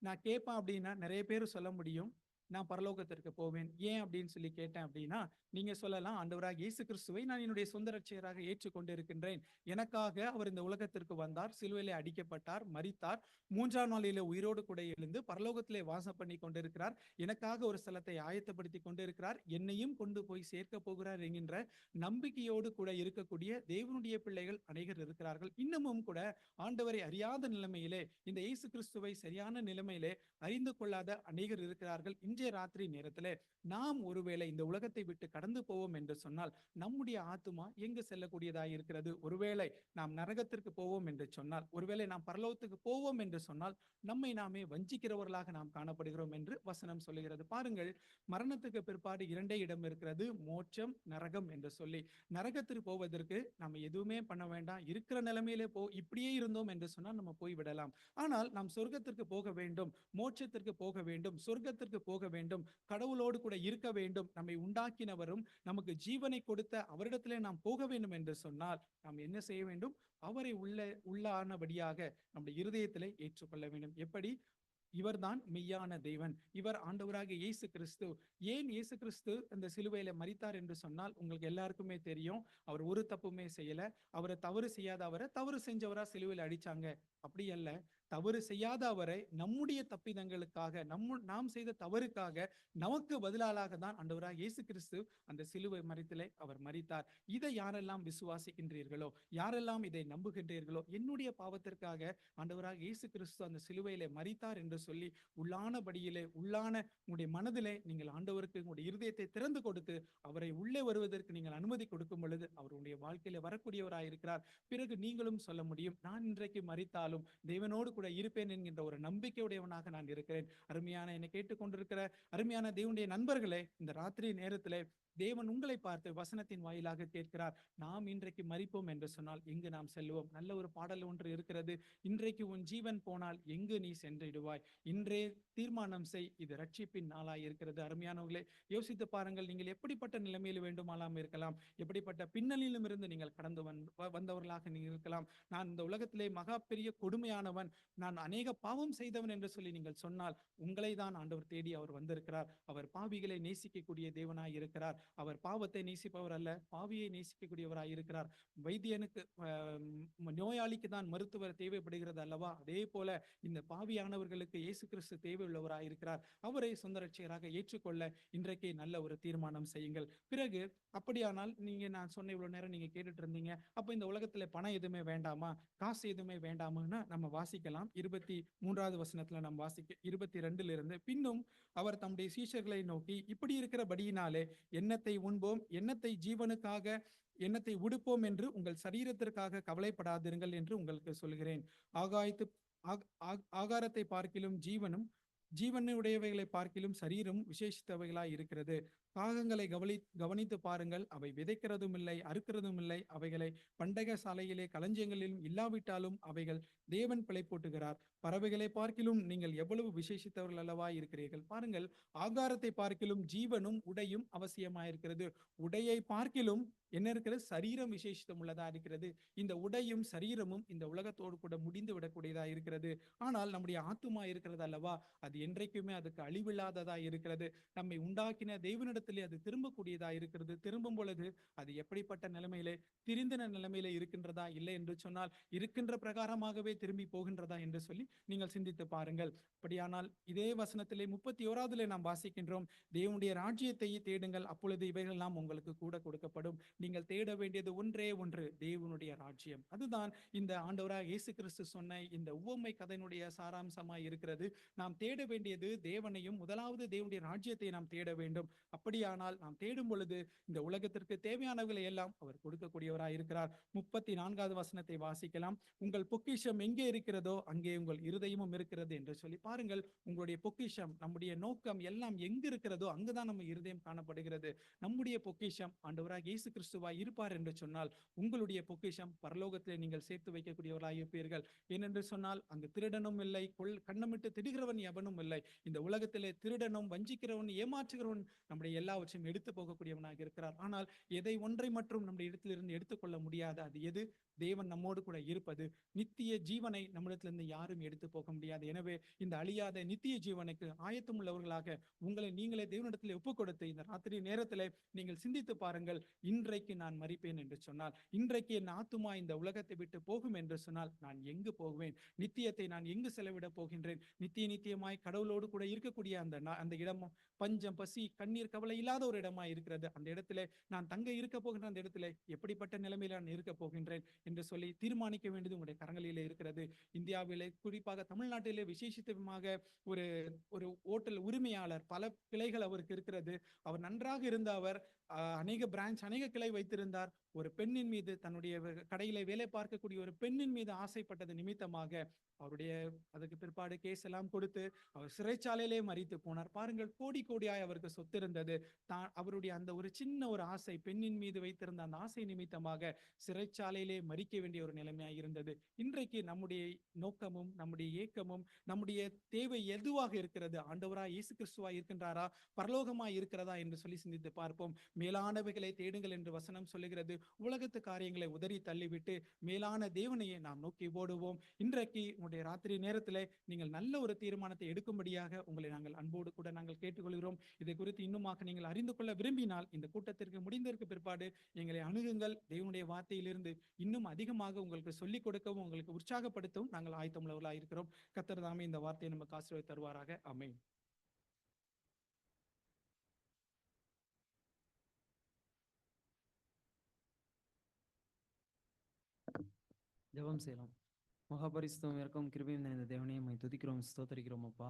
நான் கேட்பேன் அப்படின்னா நிறைய பேர் சொல்ல முடியும், நான் பரலோகத்திற்கு போவேன். ஏன் அப்படின்னு சொல்லி கேட்டேன் அப்படின்னா, நீங்க சொல்லலாம், ஆண்டவராக இயேசு கிறிஸ்துவை நான் என்னுடைய சொந்த ரட்சகராக ஏற்றுக்கொண்டு இருக்கின்றேன். எனக்காக அவர் இந்த உலகத்திற்கு வந்தார், சிலுவையிலே அடிக்கப்பட்டார், மரித்தார், மூன்றாம் நாளிலே உயிரோடு கூட எழுந்து பரலோகத்திலே வாசம் பண்ணி கொண்டிருக்கிறார். எனக்காக ஒரு ஸ்தலத்தை ஆயத்தப்படுத்தி கொண்டிருக்கிறார், என்னையும் கொண்டு போய் சேர்க்க போகிறார் என்கின்ற நம்பிக்கையோடு கூட இருக்கக்கூடிய தேவனுடைய பிள்ளைகள் அநேகர் இருக்கிறார்கள். இன்னமும் கூட ஆண்டவரை அறியாத நிலைமையிலே, இந்த இயேசு கிறிஸ்துவை சரியான நிலைமையிலே அறிந்து கொள்ளாத அநேகர் இருக்கிறார்கள். இன்றைய ராத்திரி நேரத்திலே நாம் ஒருவேளை இந்த உலகத்தை விட்டு கடந்து போவோம் என்று சொன்னால், நம்முடைய ஆத்துமா எங்கு செல்லக்கூடியதாக இருக்கிறது? ஒருவேளை நாம் நரகத்திற்கு போவோம் என்று சொன்னால், ஒருவேளை நாம் பரலோகத்துக்கு போவோம் என்று சொன்னால், நம்மை நாமே வஞ்சிக்கிறவர்களாக நாம் காணப்படுகிறோம் என்று வசனம் சொல்லுகிறது. பாருங்கள், மரணத்துக்கு பிற்பாடு இரண்டே இடம் இருக்கிறது, மோட்சம், நரகம் என்று சொல்லி. நரகத்திற்கு போவதற்கு நம்ம எதுவுமே பண்ண வேண்டாம், இருக்கிற நிலைமையிலே இப்படியே இருந்தோம் என்று சொன்னால் நம்ம போய் விடலாம். ஆனால் நாம் சொர்க்கத்திற்கு போக வேண்டும், மோட்சத்திற்கு போக வேண்டும், சொர்க்கத்திற்கு போக வேண்டும், கடவுளோடு கூட இருக்க வேண்டும், நம்மை உண்டாக்கினவரும் நமக்கு ஜீவனை கொடுத்த அவரிடத்திலே நாம் போக வேண்டும் என்று சொன்னால், நாம் என்ன செய்ய வேண்டும்? அவரை உள்ளானபடியாக நம்முடைய இருதயத்திலே ஏற்றுக்கொள்ள வேண்டும். எப்படி? இவர்தான் மெய்யான தேவன், இவர் ஆண்டவராக இயேசு கிறிஸ்து. ஏன் இயேசு கிறிஸ்து அந்த சிலுவையில மரித்தார் என்று சொன்னால், உங்களுக்கு எல்லாருக்குமே தெரியும், அவர் ஒரு தப்புமே செய்யல. அவரை தவறு செய்யாத அவரை தவறு செஞ்சவரா சிலுவையில் அடிச்சாங்க. அப்படி அல்ல, தவறு செய்யாத அவரை நம்முடைய தப்பிதங்களுக்காக, நாம் செய்த தவறுக்காக நமக்கு பதிலாக தான் ஆண்டவராக இயேசு கிறிஸ்து அந்த சிலுவை மரித்திலே அவர் மரித்தார். இதை யாரெல்லாம் விசுவாசிக்கின்றீர்களோ, யாரெல்லாம் இதை நம்புகின்றீர்களோ, என்னுடைய பாவத்திற்காக ஆண்டவராக இயேசு கிறிஸ்து அந்த சிலுவையிலே மரித்தார் என்று சொல்லி உள்ளானபடியிலே, உள்ளான உங்களுடைய மனதிலே நீங்கள் ஆண்டவருக்கு உங்களுடைய இருதயத்தை திறந்து கொடுத்து அவரை உள்ளே வருவதற்கு நீங்கள் அனுமதி கொடுக்கும் பொழுது அவர் உங்களுடைய வாழ்க்கையில வரக்கூடியவராயிருக்கிறார். பிறகு நீங்களும் சொல்ல முடியும், நான் இன்றைக்கு மரித்தாலும் தேவனோடு கூட இருப்பேன் என்கின்ற ஒரு நம்பிக்கையுடையவனாக நான் இருக்கிறேன். அருமையான என்னை கேட்டுக்கொண்டிருக்கிற அருமையான தேவனுடைய நண்பர்களே, இந்த ராத்திரி நேரத்திலே தேவன் உங்களை பார்த்து வசனத்தின் வாயிலாக கேட்கிறார். நாம் இன்றைக்கு மரிப்போம் என்று சொன்னால் எங்கு நாம் செல்வோம்? நல்ல ஒரு பாடல் ஒன்று இருக்கிறது. இன்றைக்கு உன் ஜீவன் போனால் எங்கு நீ சென்றிடுவாய்? இன்றே தீர்மானம் செய், இது ரட்சிப்பின் நாளாய் இருக்கிறது. அருமையானவர்களே, யோசித்து பாருங்கள். நீங்கள் எப்படிப்பட்ட நிலைமையில் வேண்டுமானாலும் இருக்கலாம், எப்படிப்பட்ட பின்னணியிலும் இருந்து நீங்கள் கடந்து வந்தவர்களாக நீங்கள் இருக்கலாம். நான் இந்த உலகத்திலே மகா பெரிய கொடுமையானவன், நான் அநேக பாவம் செய்தவன் என்று சொல்லி நீங்கள் சொன்னால், உங்களை தான் ஆண்டவர் தேடி அவர் வந்திருக்கிறார். அவர் பாவிகளை நேசிக்கக்கூடிய தேவனாய் இருக்கிறார். அவர் பாவத்தை நேசிப்பவர் அல்ல, பாவியை நேசிக்கக்கூடியவராய் இருக்கிறார். வைத்தியனுக்கு நோயாளிக்கு தான் மருத்துவர் தேவைப்படுகிறது அல்லவா? அதே போல இந்த பாவியானவர்களுக்கு இயேசு கிறிஸ்து தேவையுள்ளவராய் இருக்கிறார். அவரை சொந்த ரட்சகராக ஏற்றுக்கொள்ள இன்றைக்கு நல்ல ஒரு தீர்மானம் செய்யுங்கள். பிறகு அப்படியானால் நான் சொன்ன இவ்வளவு நேரம் நீங்க கேட்டுட்டு இருந்தீங்க, அப்ப இந்த உலகத்துல பணம் எதுவுமே வேண்டாமா, காசு எதுவுமே வேண்டாமான்னு நம்ம வாசிக்கலாம். 23வது வசனத்துல நம்ம 22 இருந்து, பின்னும் அவர் தம்முடைய சீஷர்களை நோக்கி, இப்படி இருக்கிறபடியினாலே எண்ணத்தை உண்போம், எண்ணத்தை ஜீவனுக்காக, எண்ணத்தை உடுப்போம் என்று உங்கள் சரீரத்திற்காக கவலைப்படாதிருங்கள் என்று உங்களுக்கு சொல்கிறேன். ஆகாரத்தை பார்க்கிலும் ஜீவனும், ஜீவனுடையவைகளை பார்க்கிலும் சரீரம் விசேஷித்தவைகளாய் இருக்கிறது. காகங்களை கவனித்து பாருங்கள், அவை விதைக்கிறதும் இல்லை, அறுக்கிறதும் இல்லை, அவைகளை பண்டக சாலையிலே களஞ்சியங்களிலும் இல்லாவிட்டாலும் அவைகள் தேவன் பிழைப்பூட்டுகிறார். பறவைகளை பார்க்கிலும் நீங்கள் எவ்வளவு விசேஷித்தவர்கள் அல்லவா இருக்கிறீர்கள். பாருங்கள், ஆகாரத்தை பார்க்கிலும் ஜீவனும் உடையும் அவசியமாயிருக்கிறது. உடையை பார்க்கிலும் என்ன இருக்கிறது? சரீரம் விசேஷித்தம் உள்ளதா இருக்கிறது. இந்த உடையும் சரீரமும் இந்த உலகத்தோடு கூட முடிந்து விடக்கூடியதா இருக்கிறது. ஆனால் நம்முடைய ஆத்துமா இருக்கிறது அல்லவா, அது என்றைக்குமே அதுக்கு அழிவில்லாததா இருக்கிறது. நம்மை உண்டாக்கின தேவனிடத்திலே அது திரும்பக்கூடியதா இருக்கிறது. திரும்பும் பொழுது அது எப்படிப்பட்ட நிலைமையிலே, திரிந்தின நிலைமையிலே இருக்கின்றதா, இல்லை என்று சொன்னால் இருக்கின்ற பிரகாரமாகவே திரும்பி போகின்றதா என்று சொல்லி நீங்கள் சிந்தித்து பாருங்கள். அப்படியானால் இதே வசனத்திலே 31 நாம் வாசிக்கின்றோம், தேவனுடைய ராஜ்யத்தை தேடுங்கள், அப்பொழுது இவைகள் எல்லாம் உங்களுக்கு கூட கொடுக்கப்படும். நீங்கள் தேட வேண்டியது ஒன்றே ஒன்று, தேவனுடைய ராஜ்யம். அதுதான் இந்த ஆண்டவராக இயேசு கிறிஸ்து சொன்ன இந்த உவமை கதையினுடைய சாராம்சமாய் இருக்கிறது. நாம் தேட வேண்டியது தேவனையும், முதலாவது தேவனுடைய ராஜ்யத்தை நாம் தேட வேண்டும். அப்படியானால் நாம் தேடும் பொழுது இந்த உலகத்திற்கு தேவையானவர்களை எல்லாம் அவர் கொடுக்கக்கூடியவராய் இருக்கிறார். 34வது வசனத்தை வாசிக்கலாம். உங்கள் பொக்கிஷம் எங்கே இருக்கிறதோ அங்கே உங்கள் இருதயமும் இருக்கிறது என்று சொல்லி பாருங்கள். உங்களுடைய பொக்கிஷம், நம்முடைய நோக்கம் எல்லாம் எங்கு இருக்கிறதோ அங்குதான் நம்ம இருதயம் காணப்படுகிறது. நம்முடைய பொக்கிஷம் ஆண்டவராக இயேசு கிறிஸ்துவாய் இருப்பார் என்று சொன்னால் உங்களுடைய பொக்கிஷம் பரலோகத்திலே நீங்கள் சேர்த்து வைக்கக்கூடியவர்களாய் இருப்பீர்கள். ஏனென்று சொன்னால் அங்கு திருடனும் இல்லை, கண்ணமிட்டு திடுகிறவன் எவனும் இல்லை. இந்த உலகத்திலே திருடனும், வஞ்சிக்கிறவன், ஏமாற்றுகிறவன் நம்முடைய எல்லாவற்றையும் எடுத்து போகக்கூடியவனாக இருக்கிறார். ஆனால் எதை ஒன்றை மற்றும் நம்முடைய இடத்திலிருந்து எடுத்துக்கொள்ள முடியாது. அது எது? தேவன் நம்மோடு கூட இருப்பது. நித்திய ஜீவனை நம்மிடத்திலிருந்து யாரும் எடுத்து போக முடியாது. எனவே இந்த அழியாத நித்திய ஜீவனுக்கு ஆயத்தம் உள்ளவர்களாக உங்களை நீங்களே தேவனிடத்தில் ஒப்புக் கொடுத்து இந்த ராத்திரி நேரத்தில் நீங்கள் சிந்தித்து பாருங்கள். இன்றைக்கு நான் மரிப்பேன் என்று சொன்னால், இன்றைக்கு என் ஆத்துமா இந்த உலகத்தை விட்டு போகும் என்று சொன்னால் நான் எங்கு போகுவேன்? நித்தியத்தை நான் எங்கு செலவிட போகின்றேன்? நித்தியமாய் கடவுளோடு கூட இருக்கக்கூடிய அந்த இடமும் பஞ்சம், பசி, கண்ணீர், கவலை இல்லாத ஒரு இடமாய் இருக்கிறது. அந்த இடத்துல நான் தங்க இருக்க போகின்ற அந்த இடத்துல எப்படிப்பட்ட நிலைமையில நான் இருக்க போகின்றேன் என்று சொல்லி தீர்மானிக்க வேண்டியது உங்களுடைய கரங்களிலே இருக்கிறது. இந்தியாவிலே, குறிப்பாக தமிழ்நாட்டிலே விசேஷித்தமாக ஒரு ஓட்டல் உரிமையாளர், பல கிளைகள் அவருக்கு இருக்கிறது. அவர் நன்றாக இருந்த அவர் அநேக பிரான்ச், அநேக கிளை வைத்திருந்தார். ஒரு பெண்ணின் மீது, தன்னுடைய கடையில வேலை பார்க்கக்கூடிய ஒரு பெண்ணின் மீது ஆசைப்பட்டது நிமித்தமாக அவருடைய அதுக்கு பிற்பாடு கேஸ் எல்லாம் கொடுத்து அவர் சிறைச்சாலையிலே மரித்து போனார். பாருங்கள், கோடி கோடியாய் அவருக்கு சொத்து இருந்தது. அவருடைய அந்த ஒரு சின்ன ஒரு ஆசை, பெண்ணின் மீது வைத்திருந்த அந்த ஆசை நிமித்தமாக சிறைச்சாலையிலே மரிக்க வேண்டிய ஒரு நிலைமையாக இருந்தது. இன்றைக்கு நம்முடைய நோக்கமும், நம்முடைய ஏக்கமும், நம்முடைய தேவை எதுவாக இருக்கிறது? ஆண்டவராய் இயேசு கிறிஸ்துவாய் இருக்கின்றாரா, பரலோகமாய் இருக்கிறதா என்று சொல்லி சிந்தித்து பார்ப்போம். மேலானவைகளை தேடுங்கள் என்று வசனம் சொல்லுகிறது. உலகத்து காரியங்களை உதறி தள்ளிவிட்டு மேலான தேவனையே நாம் நோக்கி ஓடுவோம். இன்றைக்கு உங்களுடைய ராத்திரி நேரத்தில் நீங்கள் நல்ல ஒரு தீர்மானத்தை எடுக்கும்படியாக உங்களை நாங்கள் அன்போடு கூட நாங்கள் கேட்டுக்கொள்கிறோம். இதை குறித்து இன்னுமாக நீங்கள் அறிந்து கொள்ள விரும்பினால் இந்த கூட்டத்திற்கு முடிந்ததற்கு பிற்பாடு எங்களை அணுகுங்கள். தேவனுடைய வார்த்தையிலிருந்து இன்னும் அதிகமாக உங்களுக்கு சொல்லிக் கொடுக்கவும், உங்களுக்கு உற்சாகப்படுத்தவும் நாங்கள் ஆயத்தமுள்ளவர்களாக இருக்கிறோம். கர்த்தர் தாமே இந்த வார்த்தையை நமக்கு ஆசீர்வாதம் தருவாராக. ஆமென். ஜெபம் செய்யலாம். மகாபரிசுத்தம், இறக்கம், கிருபையும் நிறைந்த தேவனே, உம்மை துதிக்கிறோம், ஸ்தோத்தரிக்கிறோம். அப்பா,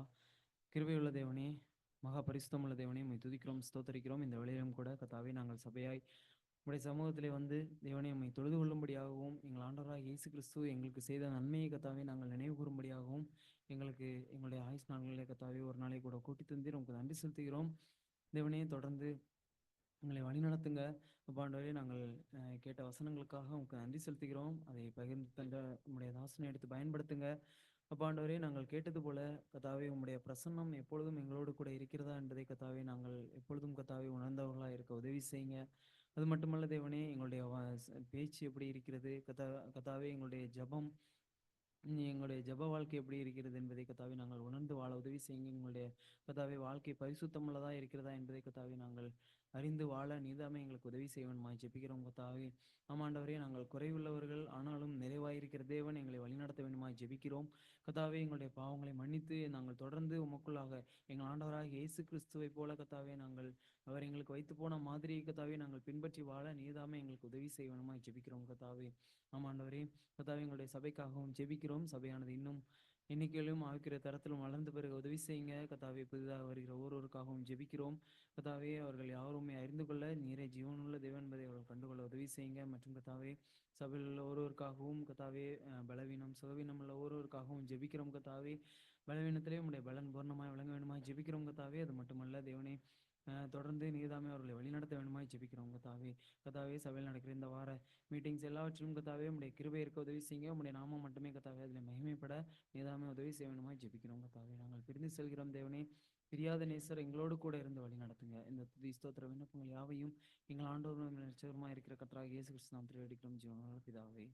கிருபையுள்ள தேவனே, மகாபரிசுத்தம் உள்ள தேவனே, உம்மை துதிக்கிறோம், ஸ்தோத்தரிக்கிறோம். இந்த வேளையிலும் கூட கர்த்தாவே, நாங்கள் சபையாய் உம்முடைய சமூகத்திலே வந்து தேவனே உம்மை தொழுது கொள்ளும்படியாகவும், எங்கள் ஆண்டவராக இயேசு கிறிஸ்து எங்களுக்கு செய்த நன்மையை கர்த்தாவே நாங்கள் நினைவு கூறும்படியாகவும், எங்களுக்கு எங்களுடைய ஆயுஸ் நாட்களிலே கர்த்தாவே ஒரு நாளை கூட கூட்டி தந்தீர். உங்களுக்கு நன்றி செலுத்துகிறோம் தேவனே. தொடர்ந்து எங்களை வழிநடத்துங்க. அப்பா ஆண்டவரே, நாங்கள் கேட்ட வசனங்களுக்காக உமக்கு நன்றி செலுத்துகிறோம். அதை பகிர்ந்து தந்த உம்முடைய தாசனை எடுத்து பயன்படுத்துங்க. அப்பா ஆண்டவரே, நாங்கள் கேட்டது போல கர்த்தாவே, உம்முடைய பிரசன்னம் எப்பொழுதும் எங்களோடு கூட இருக்கிறதா என்பதை கர்த்தாவே நாங்கள் எப்பொழுதும் கர்த்தாவே உணர்ந்தவர்களாக இருக்க உதவி செய்யுங்க. அது மட்டுமல்ல தேவனே, எங்களுடைய பேச்சு எப்படி இருக்கிறது கர்த்தாவே, எங்களுடைய ஜெபம் எங்களுடைய ஜெப வாழ்க்கை எப்படி இருக்கிறது என்பதை கர்த்தாவே நாங்கள் உணர்ந்து வாழ உதவி செய்யுங்க. எங்களுடைய கர்த்தாவே வாழ்க்கை பரிசுத்தமுள்ளதா இருக்கிறதா என்பதை கர்த்தாவே நாங்கள் அறிந்து வாழ நீதாமே எங்களுக்கு உதவி செய்வனுமாய் ஜெபிக்கிறோம் கர்த்தாவே. ஆமாண்டவரே, நாங்கள் குறைவுள்ளவர்கள் ஆனாலும் நிறைவாயிருக்கிற தேவன் எங்களை வழிநடத்த வேண்டுமாய் ஜெபிக்கிறோம் கர்த்தாவே. எங்களுடைய பாவங்களை மன்னித்து நாங்கள் தொடர்ந்து உமக்குள்ளாக எங்கள் ஆண்டவராக இயேசு கிறிஸ்துவை போல கர்த்தாவே நாங்கள் அவர் எங்களுக்கு வைத்து போன மாதிரி கர்த்தாவே நாங்கள் பின்பற்றி வாழ நீதாமே எங்களுக்கு உதவி செய்வனுமாய் ஜெபிக்கிறோம் கர்த்தாவே. ஆமாண்டவரே, கர்த்தாவே எங்களுடைய சபைக்காகவும் ஜெபிக்கிறோம். சபையானது இன்னும் எண்ணிக்கையிலும் ஆவிக்கிற தரத்திலும் வளர்ந்து பிறகு உதவி செய்யுங்க கர்த்தாவே. புதிதாக வருகிற ஒவ்வொருவருக்காகவும் ஜெபிக்கிறோம் கர்த்தாவே. அவர்கள் யாருமே அறிந்து கொள்ள நீரே ஜீவனுள்ள தேவன் என்பதை அவர்கள் கண்டுகொள்ள உதவி செய்யுங்க. மற்றும் கர்த்தாவே, சபையில் உள்ள ஒருவருக்காகவும் கர்த்தாவே பலவீனம் சுகவீனம் உள்ள ஒருவருக்காகவும் ஜெபிக்கிறோம் கர்த்தாவே. பலவீனத்திலே உம்முடைய பலன் பூர்ணமாய் விளங்க வேண்டுமாய் ஜெபிக்கிறோம் கர்த்தாவே. அது மட்டுமல்ல தேவனே, தொடர்ந்து நீதாமே அவர்களை வழிநடத்த வேண்டுமாய் ஜெபிக்கிறோம் கர்த்தாவே. கர்த்தாவே, சபையில் நடக்கிற இந்த வார மீட்டிங்ஸ் எல்லாவற்றிலும் கர்த்தாவே உம்முடைய கிருபை இருக்க உதவி செய்யுங்க. உம்முடைய நாமம் மட்டுமே கர்த்தாவே அதில் மகிமைப்பட நீதாமே உதவி செய்ய வேண்டுமாய் ஜெபிக்கிறோம் கர்த்தாவே. நாங்கள் பிரிந்து செல்கிறோம் தேவனே. பிரியாத நேசர் எங்களோடு கூட இருந்து வழி நடத்துங்க. இந்த துதி ஸ்தோத்திர விண்ணப்பங்கள் யாவையும் எங்கள் ஆண்டவரும் இரட்சகருமாய் இருக்கிற கர்த்தராகிய இயேசு கிறிஸ்து நாமத்தில் வேண்டிக்கிறோம் ஜீவனுள்ள பிதாவே.